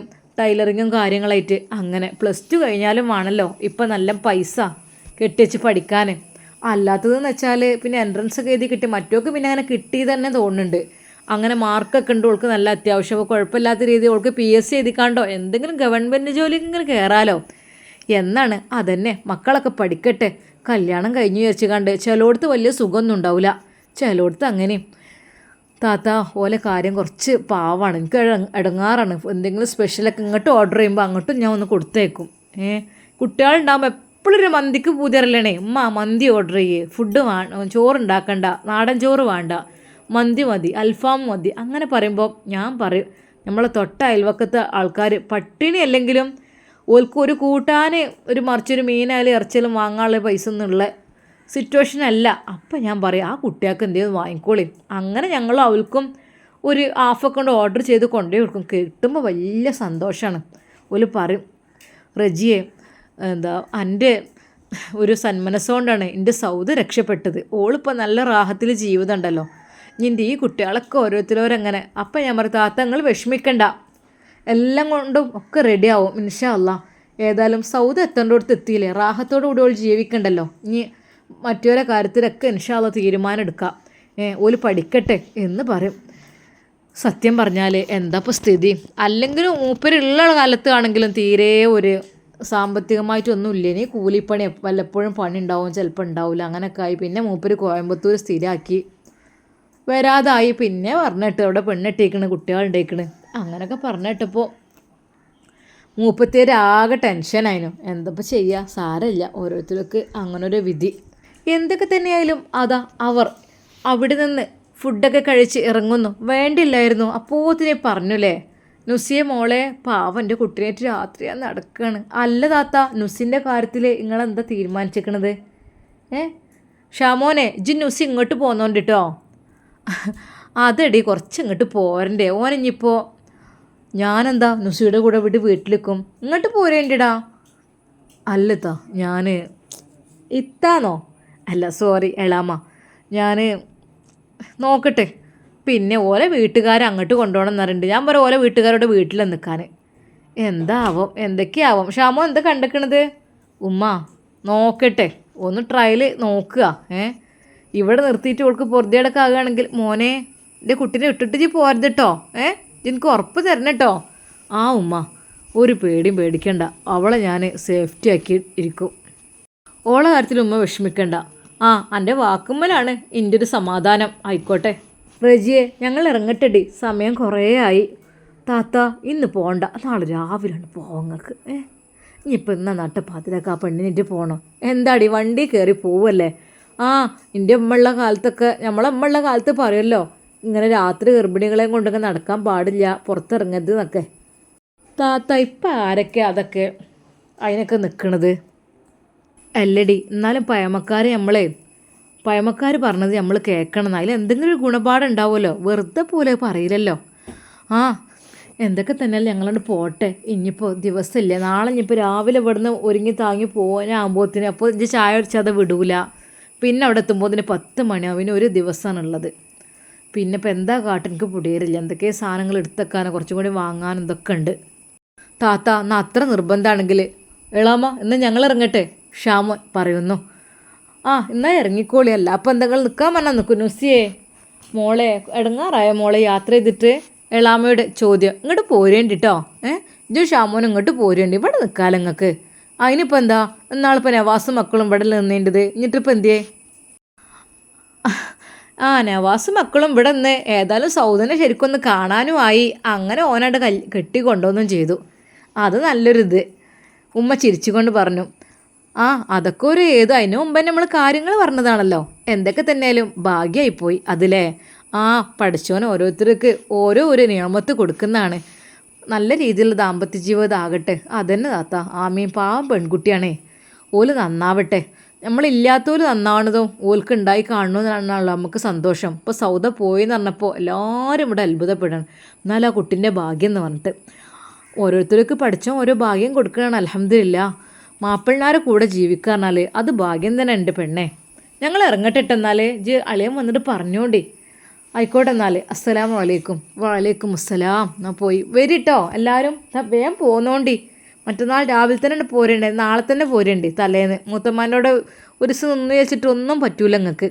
ടൈലറിങ്ങും കാര്യങ്ങളായിട്ട് അങ്ങനെ +2 കഴിഞ്ഞാലും വേണമല്ലോ ഇപ്പം നല്ല പൈസ കെട്ടിച്ച് പഠിക്കാൻ. അല്ലാത്തതെന്ന് വെച്ചാൽ പിന്നെ എൻട്രൻസ് ഒക്കെ എഴുതി കിട്ടി. മറ്റൊക്കെ പിന്നെ അങ്ങനെ കിട്ടി തന്നെ തോന്നുന്നുണ്ട്. അങ്ങനെ മാർക്കൊക്കെ ഉണ്ട് ഓൾക്ക്, നല്ല അത്യാവശ്യം കുഴപ്പമില്ലാത്ത രീതിയിൽ ഓൾക്ക് PSC എഴുതിക്കാണ്ടോ എന്തെങ്കിലും ഗവൺമെൻറ് ജോലിക്ക് ഇങ്ങനെ കയറാലോ എന്നാണ്. അതന്നെ മക്കളൊക്കെ പഠിക്കട്ടെ, കല്യാണം കഴിഞ്ഞ് വിചാരിച്ച് കണ്ട് ചിലയിടത്ത് വലിയ സുഖമൊന്നും ഉണ്ടാവില്ല, ചിലയിടത്ത് അങ്ങനെയും. താത്ത ഓലെ കാര്യം കുറച്ച് പാവാണ്, എനിക്ക് ഇടങ്ങാറാണ്. എന്തെങ്കിലും സ്പെഷ്യലൊക്കെ ഇങ്ങോട്ട് ഓർഡർ ചെയ്യുമ്പോൾ അങ്ങോട്ടും ഞാൻ ഒന്ന് കൊടുത്തേക്കും. കുട്ടികളുണ്ടാകുമ്പോൾ എപ്പോഴും ഒരു മന്തിക്ക് പൂതിയറല്ലേ, മന്തി ഓർഡർ ചെയ്യേ, ഫുഡ് ചോറുണ്ടാക്കണ്ട, നാടൻ ചോറ് വേണ്ട, മന്തി മതി, അൽഫാം മതി. അങ്ങനെ പറയുമ്പോൾ ഞാൻ പറയും നമ്മളെ തൊട്ട അയൽവക്കത്തെ ആൾക്കാർ പട്ടിണി അല്ലെങ്കിലും ഓൾക്ക് ഒരു കൂട്ടാൻ ഒരു മറിച്ചൊരു മീനായാലും ഇറച്ചിയാലും വാങ്ങാനുള്ള പൈസ ഒന്നുള്ള സിറ്റുവേഷൻ അല്ല. അപ്പം ഞാൻ പറയും ആ കുട്ടികൾക്ക് എന്തെങ്കിലും വാങ്ങിക്കോളി. അങ്ങനെ ഞങ്ങൾ അവൾക്കും ഒരു ഹാഫൊക്കെ കൊണ്ട് ഓർഡർ ചെയ്ത് കൊണ്ടുപോയി കൊടുക്കും. കിട്ടുമ്പോൾ വലിയ സന്തോഷമാണ്. ഓല് പറയും റജിയെ എൻ്റെ ഒരു സന്മനസ്സുകൊണ്ടാണ് എൻ്റെ സൗദ രക്ഷപ്പെട്ടത്. ഓളിപ്പോൾ നല്ല റാഹത്തിൽ ജീവിതം ഉണ്ടല്ലോ. ഇനി ഈ കുട്ടികളൊക്കെ ഓരോരുത്തരോരങ്ങനെ. അപ്പം ഞാൻ പറയും താത്ത നിങ്ങൾ വിഷമിക്കണ്ട, എല്ലാം കൊണ്ടും ഒക്കെ റെഡിയാവും ഇൻഷാ അല്ലാഹ്. ഏതായാലും സൗദ എത്തേണ്ടടുത്ത് എത്തിയില്ലേ, റാഹത്തോടു കൂടി ഓൾ ജീവിക്കണ്ടല്ലോ. ഇനി മറ്റൊരു കാര്യത്തിലൊക്കെ ഇൻഷാ അല്ലാഹ് തീരുമാനം എടുക്കാം. ഓല് പഠിക്കട്ടെ എന്ന് പറയും. സത്യം പറഞ്ഞാൽ എന്താ ഇപ്പോൾ സ്ഥിതി? അല്ലെങ്കിലും മൂപ്പരുള്ള കാലത്ത് ആണെങ്കിലും തീരെ ഒരു സാമ്പത്തികമായിട്ടൊന്നും ഇല്ല. ഇനി കൂലിപ്പണി വല്ലപ്പോഴും പണി ഉണ്ടാവും, ചിലപ്പോൾ ഉണ്ടാവില്ല, അങ്ങനെയൊക്കെ ആയി. പിന്നെ മൂപ്പര് കോയമ്പത്തൂർ സ്ഥിരമാക്കി വരാതായി. പിന്നെ പറഞ്ഞിട്ട് അവിടെ പെണ്ണെട്ടിക്കണ്, കുട്ടികളുണ്ടേക്കണ്, അങ്ങനെയൊക്കെ പറഞ്ഞിട്ടപ്പോൾ മൂപ്പത്തേരാകെ ടെൻഷനായിരുന്നു. എന്തപ്പോൾ ചെയ്യുക, സാരമില്ല, ഓരോരുത്തർക്ക് അങ്ങനൊരു വിധി. എന്തൊക്കെ തന്നെയായാലും അതാ അവർ അവിടെ നിന്ന് ഫുഡൊക്കെ കഴിച്ച് ഇറങ്ങുന്നു. വേണ്ടില്ലായിരുന്നു അപ്പോത്തിനെ പറഞ്ഞുല്ലേ, നുസിയെ മോളെ പാവം എൻ്റെ കുട്ടീനായിട്ട് രാത്രിയാണ് നടക്കുകയാണ്. അല്ല താത്ത, നുസിൻ്റെ കാര്യത്തിൽ നിങ്ങളെന്താ തീരുമാനിച്ചിരിക്കണത്? ഷാമോനെ ഇജ്ജ് നുസി ഇങ്ങോട്ട് പോന്നോണ്ടിട്ടോ. അതെടി കുറച്ച് ഇങ്ങോട്ട് പോരണ്ടേ, ഓനിഞ്ഞിപ്പോൾ ഞാനെന്താ നുസിയുടെ കൂടെ വീട്ടിലേക്കും ഇങ്ങോട്ട് പോരേണ്ടിടാ. അല്ലത്താ ഞാൻ ഇത്താന്നോ? അല്ല സോറി എളാമ്മ, ഞാൻ നോക്കട്ടെ. പിന്നെ ഓരോ വീട്ടുകാരെ അങ്ങോട്ട് കൊണ്ടുപോകണം എന്നറിയുന്നുണ്ട്. ഞാൻ പറയാം ഓരോ വീട്ടുകാരോട് വീട്ടിൽ നിൽക്കാൻ. എന്താവും എന്തൊക്കെയാവും. ഷാമോ എന്താ കണ്ടിക്കണത്? ഉമ്മ നോക്കട്ടെ, ഒന്ന് ട്രയൽ നോക്കുക. ഇവിടെ നിർത്തിയിട്ട് അവൾക്ക് പൊറുതിയടക്കം ആകുകയാണെങ്കിൽ മോനെ എൻ്റെ കുട്ടീനെ ഇട്ടിട്ട് പോരുത് കേട്ടോ. എനിക്ക് ഉറപ്പ് തരണം കേട്ടോ. ആ ഉമ്മ ഒരു പേടിയും പേടിക്കണ്ട, അവളെ ഞാൻ സേഫ്റ്റി ആക്കി ഇരിക്കും. ഓളെ കാര്യത്തിൽ ഉമ്മ വിഷമിക്കണ്ട. എൻ്റെ വാക്കുമ്മലാണ് എൻ്റെ ഒരു സമാധാനം. ആയിക്കോട്ടെ റജിയെ, ഞങ്ങൾ ഇറങ്ങട്ടെടി, സമയം കുറേ ആയി. താത്ത ഇന്ന് പോകണ്ട, നാളെ രാവിലെയാണ് പോവങ്ങൾക്ക്. ഇനിയിപ്പോൾ ഇന്ന നട്ടപ്പാത്തിലൊക്കെ ആ പെണ്ണിനിട്ട് പോകണം. എന്താടി വണ്ടി കയറി പോവല്ലേ? എൻ്റെ അമ്മയുള്ള കാലത്തൊക്കെ, നമ്മളെ അമ്മയുള്ള കാലത്ത് പറയുമല്ലോ ഇങ്ങനെ രാത്രി ഗർഭിണികളെയും കൊണ്ടൊക്കെ നടക്കാൻ പാടില്ല, പുറത്തിറങ്ങരുത് എന്നൊക്കെ. താത്ത ഇപ്പം ആരൊക്കെ അതൊക്കെ അതിനൊക്കെ നിൽക്കണത്? അല്ലടി, എന്നാലും പഴമക്കാർ പറഞ്ഞത് നമ്മൾ കേൾക്കണം. അതിൽ എന്തെങ്കിലും ഒരു ഗുണപാഠമുണ്ടാവുമല്ലോ, വെറുതെ പോലെ പറയില്ലല്ലോ. എന്തൊക്കെ തന്നെയല്ലേ ഞങ്ങളോട് പോട്ടെ. ഇനിയിപ്പോൾ ദിവസമില്ല, നാളെ ഇനിയിപ്പോൾ രാവിലെ ഇവിടുന്ന് ഒരുങ്ങി താങ്ങി പോകാനാകുമ്പോഴത്തേന് അപ്പോൾ ഇഞ്ച് ചായ അടിച്ചാൽ വിടൂല. പിന്നെ അവിടെ എത്തുമ്പോൾ 10 മണിയാവും. പിന്നെ ഒരു ദിവസമാണുള്ളത്. പിന്നെ ഇപ്പോൾ എന്താ കാട്ടും എനിക്ക് പൊടിയേറില്ല. എന്തൊക്കെ സാധനങ്ങൾ എടുത്തേക്കാനോ കുറച്ചും കൂടി വാങ്ങാനും ഇതൊക്കെ ഉണ്ട്. താത്ത എന്നാൽ അത്ര നിർബന്ധമാണെങ്കിൽ എളാമ്മ എന്നാൽ ഞങ്ങൾ ഇറങ്ങട്ടെ, ഷാമോൻ പറയുന്നു. എന്നാൽ ഇറങ്ങിക്കോളി. അല്ല അപ്പോൾ എന്തെങ്കിലും നിൽക്കാൻ പറഞ്ഞാൽ നിൽക്കും. നുസിയെ മോളെ ഇടങ്ങാറായ മോളെ യാത്ര ചെയ്തിട്ട്? എളാമ്മയുടെ ചോദ്യം. ഇങ്ങോട്ട് പോരേണ്ടി കേട്ടോ. ഇജു ഷാമോൻ ഇങ്ങോട്ട് പോരേണ്ടി, ഇവിടെ നിൽക്കാമല്ലോ നിങ്ങൾക്ക്. അതിനിപ്പോൾ എന്താ, എന്നാളിപ്പോൾ നവാസും മക്കളും ഇവിടെ നിന്നേണ്ടത്, എന്നിട്ടിപ്പോൾ എന്തിയേ? നവാസും മക്കളും ഇവിടെ നിന്ന് ഏതായാലും സൗദനെ ശരിക്കൊന്ന് കാണാനും ആയി. അങ്ങനെ ഓനായിട്ട് കെട്ടി കൊണ്ടുവന്നും ചെയ്തു. അത് നല്ലൊരിത്. ഉമ്മ ചിരിച്ചുകൊണ്ട് പറഞ്ഞു. അതൊക്കെ ഒരു അതിന് മുമ്പേ നമ്മൾ കാര്യങ്ങൾ പറഞ്ഞതാണല്ലോ. എന്തൊക്കെ തന്നെയാലും ഭാഗ്യമായിപ്പോയി അതിലേ. പഠിച്ചോൻ ഓരോരുത്തർക്ക് ഒരു നിയമത്ത് കൊടുക്കുന്നതാണ്. നല്ല രീതിയിലുള്ള ദാമ്പത്യ ജീവിതം ആകട്ടെ. അതന്നെ താത്ത. ആമീൻ, പാവം പെൺകുട്ടിയാണേ. ഓല് നന്നാവട്ടെ. നമ്മളില്ലാത്തവർ നന്നാവണതും ഓൽക്ക് ഉണ്ടായി കാണണമെന്നാണല്ലോ നമുക്ക് സന്തോഷം. ഇപ്പോൾ സൗദ പോയി എന്ന് പറഞ്ഞപ്പോൾ എല്ലാവരും ഇവിടെ അത്ഭുതപ്പെടണം. എന്നാലും ആ കുട്ടീൻ്റെ ഭാഗ്യം എന്ന് പറഞ്ഞിട്ട് ഓരോരുത്തർക്ക് പഠിച്ചോ ഓരോ ഭാഗ്യം കൊടുക്കുകയാണ്. അൽഹംദുലില്ലാ. മാപ്പിളനാരെ കൂടെ ജീവിക്കുക പറഞ്ഞാൽ അത് ഭാഗ്യം തന്നെ ഉണ്ട് പെണ്ണേ. ഞങ്ങൾ ഇറങ്ങട്ടെ എന്നാൽ അളിയൻ വന്നിട്ട് പറഞ്ഞോണ്ടി. ആയിക്കോട്ടെ എന്നാൽ. അസ്സലാമു അലൈക്കും. വലൈക്കും അസ്സലാം. എന്നാൽ പോയി വരിട്ടോ എല്ലാവരും. വേഗം പോന്നോണ്ടി. മറ്റന്നാൾ രാവിലെ തന്നെ പോരണ്ടേ, നാളെ തന്നെ പോരണ്ടേ. തലേന്ന് മൂത്തമ്മാനോട് ഒരു ദിവസം നിന്ന് വെച്ചിട്ട് ഒന്നും പറ്റൂല നിങ്ങൾക്ക്.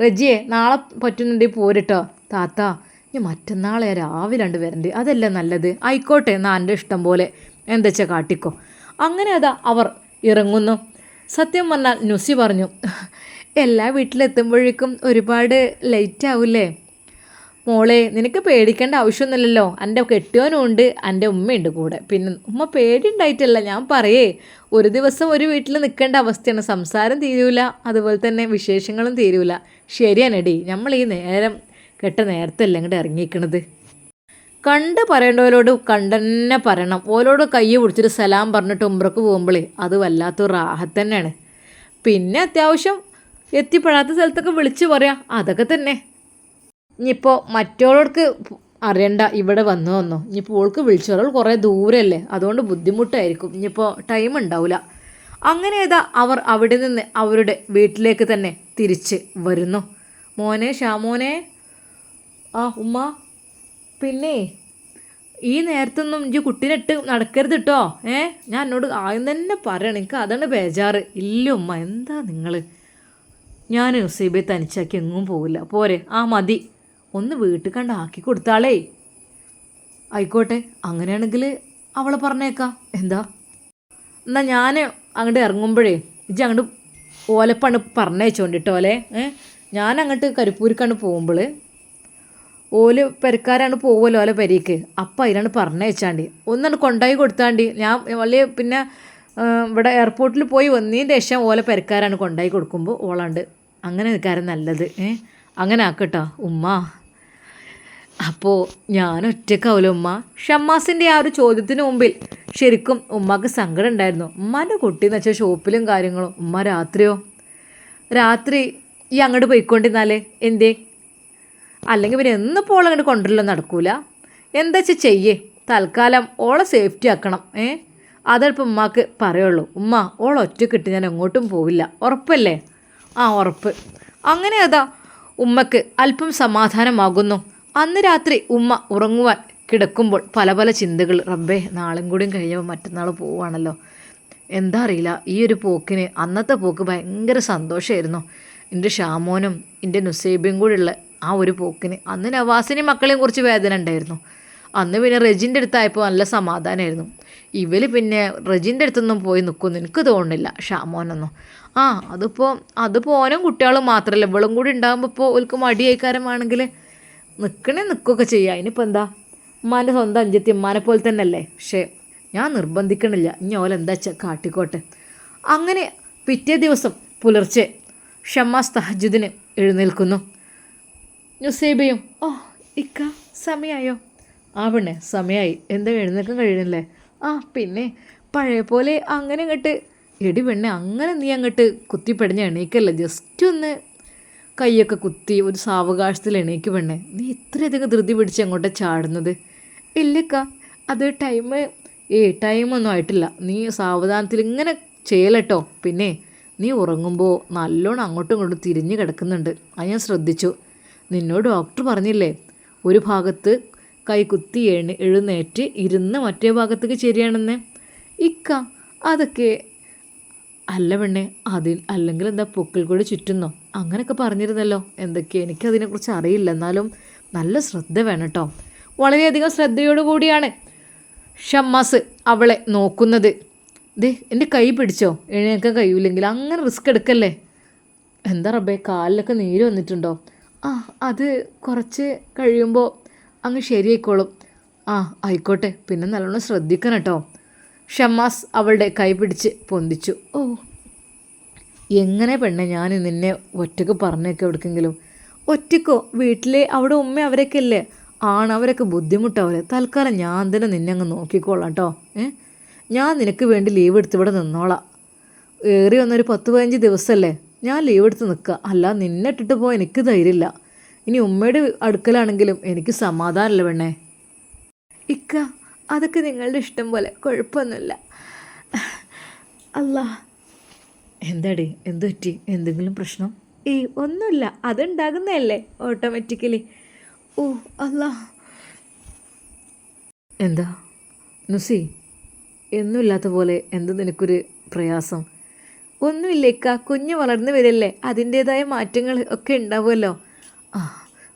റജിയെ നാളെ പറ്റുന്നുണ്ടെങ്കിൽ പോരട്ടോ. താത്ത ഞാൻ മറ്റന്നാളെ രാവിലെ വരണ്ട്, അതല്ലേ നല്ലത്. ആയിക്കോട്ടെ എന്നാൽ എൻ്റെ ഇഷ്ടം പോലെ എന്താ വെച്ചാൽ കാട്ടിക്കോ. അങ്ങനെ അതാ അവർ ഇറങ്ങുന്നു. സത്യം പറഞ്ഞാൽ നുസി പറഞ്ഞു, എല്ലാ വീട്ടിലെത്തുമ്പോഴേക്കും ഒരുപാട് ലേറ്റ് ആവില്ലേ മോളെ? നിനക്ക് പേടിക്കേണ്ട ആവശ്യമൊന്നുമില്ലല്ലോ. എൻ്റെ കെട്ടിയോനും ഉണ്ട്, എൻ്റെ ഉമ്മയുണ്ട് കൂടെ. പിന്നെ ഉമ്മ പേടി ഉണ്ടായിട്ടല്ല, ഞാൻ പറയേ ഒരു ദിവസം ഒരു വീട്ടിൽ നിൽക്കേണ്ട അവസ്ഥയാണ്. സംസാരം തീരൂല, അതുപോലെ തന്നെ വിശേഷങ്ങളും തീരൂല. ശരിയാണെടി, നമ്മൾ ഈ നേരത്തല്ല ഇങ്ങോട്ട് ഇറങ്ങിയിരിക്കണത്. കണ്ട് പറയേണ്ടവരോട് കണ്ടെന്നെ പറയണം. ഓരോട് കൈ പിടിച്ചിട്ട് സലാം പറഞ്ഞിട്ട് ഉംറക്ക് പോകുമ്പോഴേ അത് വല്ലാത്തൊരു റാഹത്ത് തന്നെയാണ്. പിന്നെ അത്യാവശ്യം എത്തിപ്പെടാത്ത സ്ഥലത്തൊക്കെ വിളിച്ച് പറയാം, അതൊക്കെ തന്നെ. ഇനിയിപ്പോൾ മറ്റോൾക്ക് അറിയണ്ട ഇവിടെ വന്നോ. ഇനിയിപ്പോൾ ഓൾക്ക് വിളിച്ചു ഓൾ കുറേ ദൂരമല്ലേ, അതുകൊണ്ട് ബുദ്ധിമുട്ടായിരിക്കും. ഇനിയിപ്പോൾ ടൈം ഉണ്ടാവില്ല. അങ്ങനെ അവർ അവിടെ നിന്ന് അവരുടെ വീട്ടിലേക്ക് തന്നെ തിരിച്ച് വരുന്നു. മോനെ ഷാമോനെ. ഉമ്മ, പിന്നെ ഈ നേരത്തൊന്നും ഇഞ്ചി കുട്ടീനെട്ട് നടക്കരുത് കേട്ടോ. ഞാൻ എന്നോട് ആദ്യം തന്നെ പറയണം, എനിക്ക് അതാണ് ബേജാറ്. ഇല്ല ഉമ്മ, എന്താ നിങ്ങൾ ഞാൻ നുസൈബയെ തനിച്ചാക്കി എങ്ങും പോവില്ല. പോരെ, ആ മതി, ഒന്ന് വീട്ടിൽ കണ്ട് ആക്കി കൊടുത്താളേ. ആയിക്കോട്ടെ, അങ്ങനെയാണെങ്കിൽ അവളെ പറഞ്ഞേക്കാം. എന്താ, എന്നാൽ ഞാൻ അങ്ങോട്ട് ഇറങ്ങുമ്പോഴേ ഇജ്ജ് അങ്ങോട്ട് ഓലപ്പണ് പറഞ്ഞയച്ചോണ്ടിട്ടോ ഓലെ. ഞാൻ അങ്ങോട്ട് കരിപ്പൂരിക്കാണ് പോകുമ്പോൾ ഓല് പെരക്കാരാണ് പോകുമല്ലോ ഓലെ പെരയ്ക്ക്. അപ്പം അതിലാണ് പറഞ്ഞയച്ചാണ്ടി ഒന്നാണ് കൊണ്ടായി കൊടുത്താണ്ടി. ഞാൻ വലിയ പിന്നെ ഇവിടെ എയർപോർട്ടിൽ പോയി വന്നതിൻ്റെ ശേഷം ഓലെ പെരക്കാരാണ് കൊണ്ടായി കൊടുക്കുമ്പോൾ ഓളാണ്ട് അങ്ങനെ നിൽക്കാറ് നല്ലത്. അങ്ങനെ ആക്കട്ടോ ഉമ്മ. അപ്പോൾ ഞാൻ ഒറ്റക്കാവല്ലോ ഉമ്മ. ഷമ്മാസിൻ്റെ ആ ഒരു ചോദ്യത്തിന് മുമ്പിൽ ശരിക്കും ഉമ്മക്ക് സങ്കടം ഉണ്ടായിരുന്നു. ഉമ്മാൻ്റെ കുട്ടിയെന്ന് വെച്ചാൽ ഷോപ്പിലും കാര്യങ്ങളും. ഉമ്മ രാത്രി ഈ അങ്ങോട്ട് പോയിക്കൊണ്ടിരുന്നാലേ എന്തേ, അല്ലെങ്കിൽ പിന്നെ എന്നിപ്പോൾ ഓളെ അങ്ങോട്ട് കൊണ്ടുവരലോ നടക്കൂല. എന്താ വെച്ചാൽ ചെയ്യേ, തൽക്കാലം ഓളെ സേഫ്റ്റി ആക്കണം. അതല്പം ഉമ്മാക്ക് പറയുള്ളൂ. ഉമ്മ ഓളെ ഒറ്റക്കിട്ട് ഞാൻ എങ്ങോട്ടും പോവില്ല, ഉറപ്പല്ലേ? ആ ഉറപ്പ്. അങ്ങനെ അതാ ഉമ്മക്ക് അല്പം സമാധാനമാകുന്നു. അന്ന് രാത്രി ഉമ്മ ഉറങ്ങുവാൻ കിടക്കുമ്പോൾ പല പല ചിന്തകൾ. റബ്ബേ, നാളും കൂടിയും കഴിയുമ്പോൾ മറ്റന്നാൾ പോവുകയാണല്ലോ. എന്താ അറിയില്ല, ഈ ഒരു പോക്കിന് അന്നത്തെ പോക്ക് ഭയങ്കര സന്തോഷമായിരുന്നു. എൻ്റെ ഷാമോനും എൻ്റെ നുസൈബയും കൂടെയുള്ള ആ ഒരു പോക്കിന്. അന്ന് നവാസിനെയും മക്കളെയും കുറിച്ച് വേദന ഉണ്ടായിരുന്നു. അന്ന് പിന്നെ റെജിൻ്റെ അടുത്തായപ്പോൾ നല്ല സമാധാനമായിരുന്നു. ഇവർ പിന്നെ റെജിൻ്റെ അടുത്തൊന്നും പോയി നിൽക്കുമെന്ന് എനിക്ക് തോന്നുന്നില്ല, ഷാമോനൊന്നും. അതിപ്പോൾ ഓനും കുട്ടികളും മാത്രമല്ല, ഇവളും കൂടി ഉണ്ടാകുമ്പോൾ ഇപ്പോൾ ഓൾക്ക് മടിയായിക്കാരമാണെങ്കിൽ നിൽക്കുകയൊക്കെ ചെയ്യുക. അതിനിപ്പോൾ എന്താ, ഉമ്മാൻ്റെ സ്വന്തം അഞ്ചെത്തി ഉമ്മാനെ പോലെ തന്നെ അല്ലേ. പക്ഷേ ഞാൻ നിർബന്ധിക്കണില്ല, ഇനി ഓലെന്താ വെച്ചാൽ കാട്ടിക്കോട്ടെ. അങ്ങനെ പിറ്റേ ദിവസം പുലർച്ചെ ഷമ്മാസ് തഹജ്ജുദിന് എഴുന്നേൽക്കുന്നു. നുസൈബയും ഓ ഇക്ക സമയമായോ? ആ പെണ്ണെ സമയമായി, എന്താ എഴുന്നേൽക്കാൻ കഴിയണില്ലേ? ആ പിന്നെ പഴയ പോലെ അങ്ങനെ അങ്ങോട്ട് എടി പെണ്ണെ, അങ്ങനെ നീ അങ്ങോട്ട് കുത്തിപ്പടിഞ്ഞ് എണീക്കല്ലേ, ജസ്റ്റ് ഒന്ന് കൈയൊക്കെ കുത്തി ഒരു സാവകാശത്തിൽ എണീക്ക് പെണ്ണെ. നീ ഇത്രയധികം ധൃതി പിടിച്ച് അങ്ങോട്ട് ചാടുന്നത്? ഇല്ലക്ക, അത് ടൈമൊന്നും ആയിട്ടില്ല. നീ സാവധാനത്തിൽ ഇങ്ങനെ ചെയ്യലട്ടോ. പിന്നെ നീ ഉറങ്ങുമ്പോൾ നല്ലോണം അങ്ങോട്ടും ഇങ്ങോട്ടും തിരിഞ്ഞ് കിടക്കുന്നുണ്ട്, അത് ഞാൻ ശ്രദ്ധിച്ചു. നിന്നോട് ഡോക്ടർ പറഞ്ഞില്ലേ, ഒരു ഭാഗത്ത് കൈ കുത്തി എഴുന്നേറ്റ് ഇരുന്ന് മറ്റേ ഭാഗത്തേക്ക് ശരിയാണെന്ന്. ഇക്ക അതൊക്കെ അല്ല പെണ്ണെ, അല്ലെങ്കിൽ എന്താ പൊക്കിൾ കൂടി ചുറ്റുന്നോ അങ്ങനെയൊക്കെ പറഞ്ഞിരുന്നല്ലോ. എന്തൊക്കെയാണ്, എനിക്കതിനെക്കുറിച്ച് അറിയില്ല. എന്നാലും നല്ല ശ്രദ്ധ വേണം കേട്ടോ. വളരെയധികം ശ്രദ്ധയോടുകൂടിയാണ് ഷമ്മാസ് അവളെ നോക്കുന്നത്. എൻ്റെ കൈ പിടിച്ചോ, എഴുന്നേൽക്കാൻ കഴിയില്ലെങ്കിൽ അങ്ങനെ റിസ്ക് എടുക്കല്ലേ. എന്താ റബ്ബേ, കാലിലൊക്കെ നീര് വന്നിട്ടുണ്ടോ? ആ അത് കുറച്ച് കഴിയുമ്പോൾ അങ്ങ് ശരിയായിക്കോളും. ആ ആയിക്കോട്ടെ, പിന്നെ നല്ലോണം ശ്രദ്ധിക്കണം കേട്ടോ. ഷമ്മാസ് അവളുടെ കൈ പിടിച്ച് പൊന്തിച്ചു. ഓ എങ്ങനെ പെണ്ണെ ഞാൻ നിന്നെ ഒറ്റക്ക് പറഞ്ഞേക്കെ എവിടേക്കെങ്കിലും? ഒറ്റക്കോ? വീട്ടിൽ അവിടെ ഉമ്മ അവരൊക്കെ അല്ലേ, അവരൊക്കെ ബുദ്ധിമുട്ടാവില്ലേ. തൽക്കാലം ഞാൻ തന്നെ നിന്നെ അങ്ങ് നോക്കിക്കോളാം കേട്ടോ. ഞാൻ നിനക്ക് വേണ്ടി ലീവ് എടുത്ത് ഇവിടെ നിന്നോളാം. ഏറി വന്നൊരു 10-15 ദിവസമല്ലേ ഞാൻ ലീവ് എടുത്ത് നിൽക്കുക. അല്ല നിന്നെ ഇട്ടിട്ട് പോകാൻ എനിക്ക് ധൈര്യമില്ല. ഇനി ഉമ്മയുടെ അടുക്കലാണെങ്കിലും എനിക്ക് സമാധാനമല്ല പെണ്ണേ. ഇക്ക അതൊക്കെ നിങ്ങളുടെ ഇഷ്ടം പോലെ, കുഴപ്പമൊന്നുമില്ല. അല്ലാ, എന്താടി, എന്തു പറ്റി? എന്തെങ്കിലും പ്രശ്നം? ഒന്നുമില്ല, അതുണ്ടാകുന്നതല്ലേ ഓട്ടോമാറ്റിക്കലി. ഓ അല്ലാ. എന്താ നുസി, ഒന്നുമില്ലാത്ത പോലെ എന്ത് നിനക്കൊരു പ്രയാസം? ഒന്നുമില്ലേക്ക, കുഞ്ഞ് വളർന്നു വരല്ലേ, അതിൻ്റേതായ മാറ്റങ്ങൾ ഒക്കെ ഉണ്ടാവുമല്ലോ.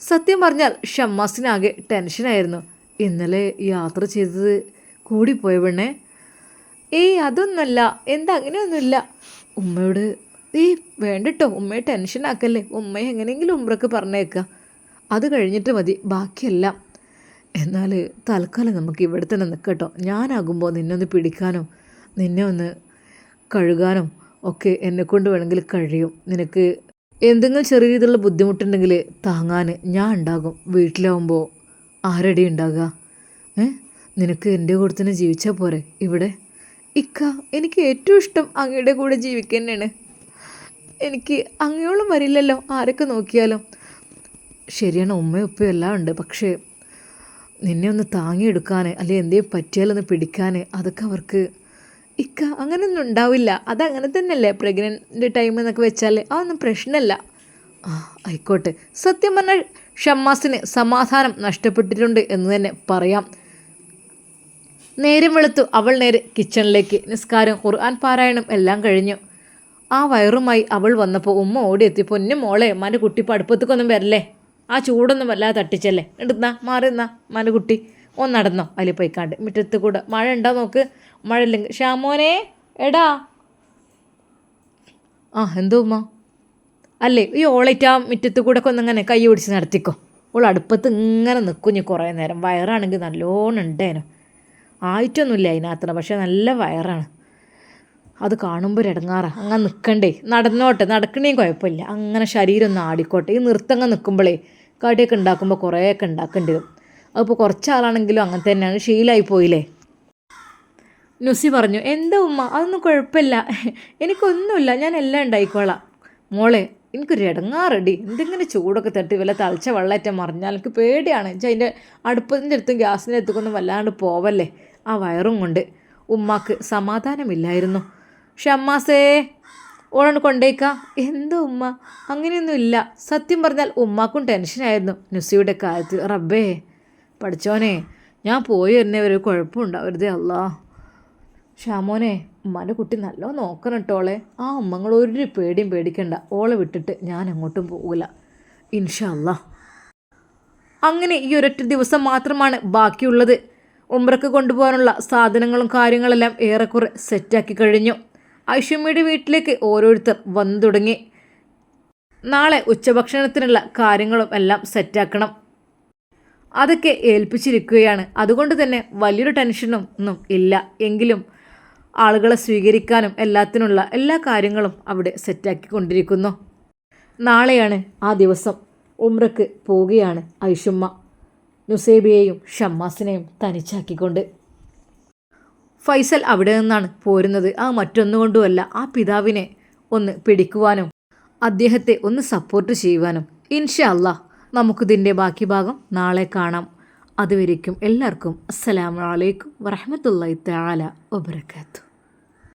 സത്യം പറഞ്ഞാൽ ഷമ്മാസിനാകെ ടെൻഷനായിരുന്നു. ഇന്നലെ യാത്ര ചെയ്തത് കൂടിപ്പോയ പെണ്ണേ. അതൊന്നുമല്ല. എന്താ അങ്ങനെയൊന്നുമില്ല. ഉമ്മയോട് വേണ്ടട്ടോ, ഉമ്മയെ ടെൻഷനാക്കല്ലേ. ഉമ്മയെ എങ്ങനെയെങ്കിലും ഉമ്രക്ക് പറഞ്ഞേക്കുക, അത് കഴിഞ്ഞിട്ട് മതി ബാക്കിയെല്ലാം. എന്നാൽ തൽക്കാലം നമുക്ക് ഇവിടെ തന്നെ നിൽക്കട്ടോ. ഞാനാകുമ്പോൾ നിന്നെ ഒന്ന് പിടിക്കാനോ നിന്നെ ഒന്ന് കഴുകാനോ ഒക്കെ എന്നെക്കൊണ്ട് വേണമെങ്കിൽ കഴിയും. നിനക്ക് എന്തെങ്കിലും ചെറിയ രീതിയിലുള്ള ബുദ്ധിമുട്ടുണ്ടെങ്കിൽ താങ്ങാൻ ഞാൻ ഉണ്ടാകും. വീട്ടിലാവുമ്പോൾ ആരടി ഉണ്ടാകുക? നിനക്ക് എൻ്റെ കൂടെ തന്നെ ജീവിച്ചാൽ പോരെ ഇവിടെ? ഇക്ക എനിക്ക് ഏറ്റവും ഇഷ്ടം അങ്ങയുടെ കൂടെ ജീവിക്കുക തന്നെയാണ്. എനിക്ക് അങ്ങയോളം വരില്ലല്ലോ ആരൊക്കെ നോക്കിയാലും. ശരിയാണ്, ഉമ്മയും ഉപ്പയും എല്ലാം ഉണ്ട്. പക്ഷേ നിന്നെ ഒന്ന് താങ്ങിയെടുക്കാൻ, അല്ലെങ്കിൽ എന്തെങ്കിലും പറ്റിയാലൊന്ന് പിടിക്കാൻ, അതൊക്കെ അവർക്ക് ഇക്ക അങ്ങനെയൊന്നും ഉണ്ടാവില്ല. അതങ്ങനെ തന്നെയല്ലേ പ്രഗ്നൻ്റ് ടൈം എന്നൊക്കെ വെച്ചാൽ അതൊന്നും പ്രശ്നമല്ല. ആയിക്കോട്ടെ. സത്യം പറഞ്ഞാൽ ഷമ്മാസിന് സമാധാനം നഷ്ടപ്പെട്ടിട്ടുണ്ട് എന്ന് തന്നെ പറയാം. നേരം വെളുത്തു അവൾ നേരെ കിച്ചണിലേക്ക്. നിസ്കാരം ഖുർആൻ പാരായണം എല്ലാം കഴിഞ്ഞു. ആ വയറുമായി അവൾ വന്നപ്പോൾ ഉമ്മ ഓടിയെത്തി, പൊന്നു മോളെ ഉമ്മാൻ്റെ കുട്ടി ഇപ്പോൾ അടുപ്പത്തേക്കൊന്നും വരല്ലേ, ആ ചൂടൊന്നും വല്ലാതെ തട്ടിച്ചല്ലേ, എടുന്നാ മാറി എന്നാ ഉമ്മാൻ്റെ കുട്ടി ഒന്ന് നടന്നോ അതിൽ പോയിക്കാണ്ട് മുറ്റത്ത് കൂടെ മഴ ഉണ്ടോ നോക്ക്, മഴ ഇല്ലെങ്കിൽ ഷാമോനെ എടാ ആ എന്തോ ഉമ്മ അല്ലേ ഈ ഓളേറ്റ് ആ മുറ്റത്ത് കൂടെ ഒക്കെ ഒന്നിങ്ങനെ കൈ പിടിച്ച് നടത്തിക്കോ, ഓൾ അടുപ്പത്ത് ഇങ്ങനെ നിൽക്കുഞ്ഞ് കുറേ നേരം, വയറാണെങ്കിൽ നല്ലോണം ഉണ്ടേനോ, ആയിട്ടൊന്നുമില്ല അതിനകത്ത്, പക്ഷേ നല്ല വയറാണ്, അത് കാണുമ്പോൾ ഒരു ഇടങ്ങാറാണ്, അങ്ങനെ നിൽക്കണ്ടേ, നടന്നോട്ടെ നടക്കണേയും കുഴപ്പമില്ല, അങ്ങനെ ശരീരം ഒന്ന് ആടിക്കോട്ടെ, ഈ നിർത്തങ്ങ് നിൽക്കുമ്പോഴേ കടിയൊക്കെ ഉണ്ടാക്കുമ്പോൾ കുറേയൊക്കെ ഉണ്ടാക്കേണ്ടി വരും, അതിപ്പോൾ കുറച്ചാളാണെങ്കിലും അങ്ങനെ തന്നെയാണ്, ശീലമായി പോയില്ലേ. നുസി പറഞ്ഞു, എന്താ ഉമ്മ അതൊന്നും കുഴപ്പമില്ല, എനിക്കൊന്നുമില്ല, ഞാൻ എല്ലാം ഉണ്ടായിക്കോളാം. മോളെ എനിക്കൊരു ഇടങ്ങാറടി, എന്തെങ്കിലും ചൂടൊക്കെ തട്ടി വല്ല തളിച്ച വെള്ളമായിട്ട് മറിഞ്ഞാൽ എനിക്ക് പേടിയാണ്, അതിൻ്റെ അടുപ്പത്തിൻ്റെ അടുത്തും ഗ്യാസിൻ്റെ അടുത്തൊന്നും വല്ലാണ്ട് പോവല്ലേ, ആ വയറും കൊണ്ട് ഉമ്മാക്ക് സമാധാനമില്ലായിരുന്നു. ഷമ്മാസേ ഓളാണ് കൊണ്ടേക്കാം. എന്താ ഉമ്മ അങ്ങനെയൊന്നും ഇല്ല, സത്യം പറഞ്ഞാൽ ഉമ്മാക്കും ടെൻഷനായിരുന്നു നുസിയുടെ കാര്യത്തിൽ. റബ്ബേ പഠിച്ചോനെ ഞാൻ പോയി തന്നെ ഒരു കുഴപ്പമുണ്ടാവരുതേ അല്ലാ. ഷാമോനെ ഉമ്മാൻ്റെ കുട്ടി നല്ല നോക്കണം കേട്ടോളെ, ആ ഉമ്മങ്ങൾ ഒരു പേടിയും പേടിക്കണ്ട, ഓളെ വിട്ടിട്ട് ഞാൻ എങ്ങോട്ടും പോകില്ല ഇൻഷാ അല്ലാ. അങ്ങനെ ഈ ഒരൊറ്റ ദിവസം മാത്രമാണ് ബാക്കിയുള്ളത്. ഉംറക്ക് കൊണ്ടുപോകാനുള്ള സാധനങ്ങളും കാര്യങ്ങളെല്ലാം ഏറെക്കുറെ സെറ്റാക്കി കഴിഞ്ഞു. ഐഷുമ്മയുടെ വീട്ടിലേക്ക് ഓരോരുത്തർ വന്നു തുടങ്ങി. നാളെ ഉച്ചഭക്ഷണത്തിനുള്ള കാര്യങ്ങളും എല്ലാം സെറ്റാക്കണം, അതൊക്കെ ഏൽപ്പിച്ചിരിക്കുകയാണ്. അതുകൊണ്ട് തന്നെ വലിയൊരു ടെൻഷനൊന്നും ഇല്ല, എങ്കിലും ആളുകളെ സ്വീകരിക്കാനും എല്ലാത്തിനുള്ള എല്ലാ കാര്യങ്ങളും അവിടെ സെറ്റാക്കിക്കൊണ്ടിരിക്കുന്നു. നാളെയാണ് ആ ദിവസം. ഉംറക്ക് പോവുകയാണ് ഐഷുമ്മ, നുസൈബയെയും ഷമ്മാസിനെയും തനിച്ചാക്കിക്കൊണ്ട്. ഫൈസൽ അവിടെ നിന്നാണ് പോരുന്നത്. ആ മറ്റൊന്നുകൊണ്ടുമല്ല, ആ പിതാവിനെ ഒന്ന് പിടിക്കുവാനും അദ്ദേഹത്തെ ഒന്ന് സപ്പോർട്ട് ചെയ്യുവാനും. ഇൻഷാ അല്ലാഹ് നമുക്കിതിൻ്റെ ബാക്കി ഭാഗം നാളെ കാണാം. അതുവരേക്കും എല്ലാവർക്കും അസ്സലാമു അലൈക്കും വറഹ്മത്തുള്ളാഹി തആല വബറകാതുഹു.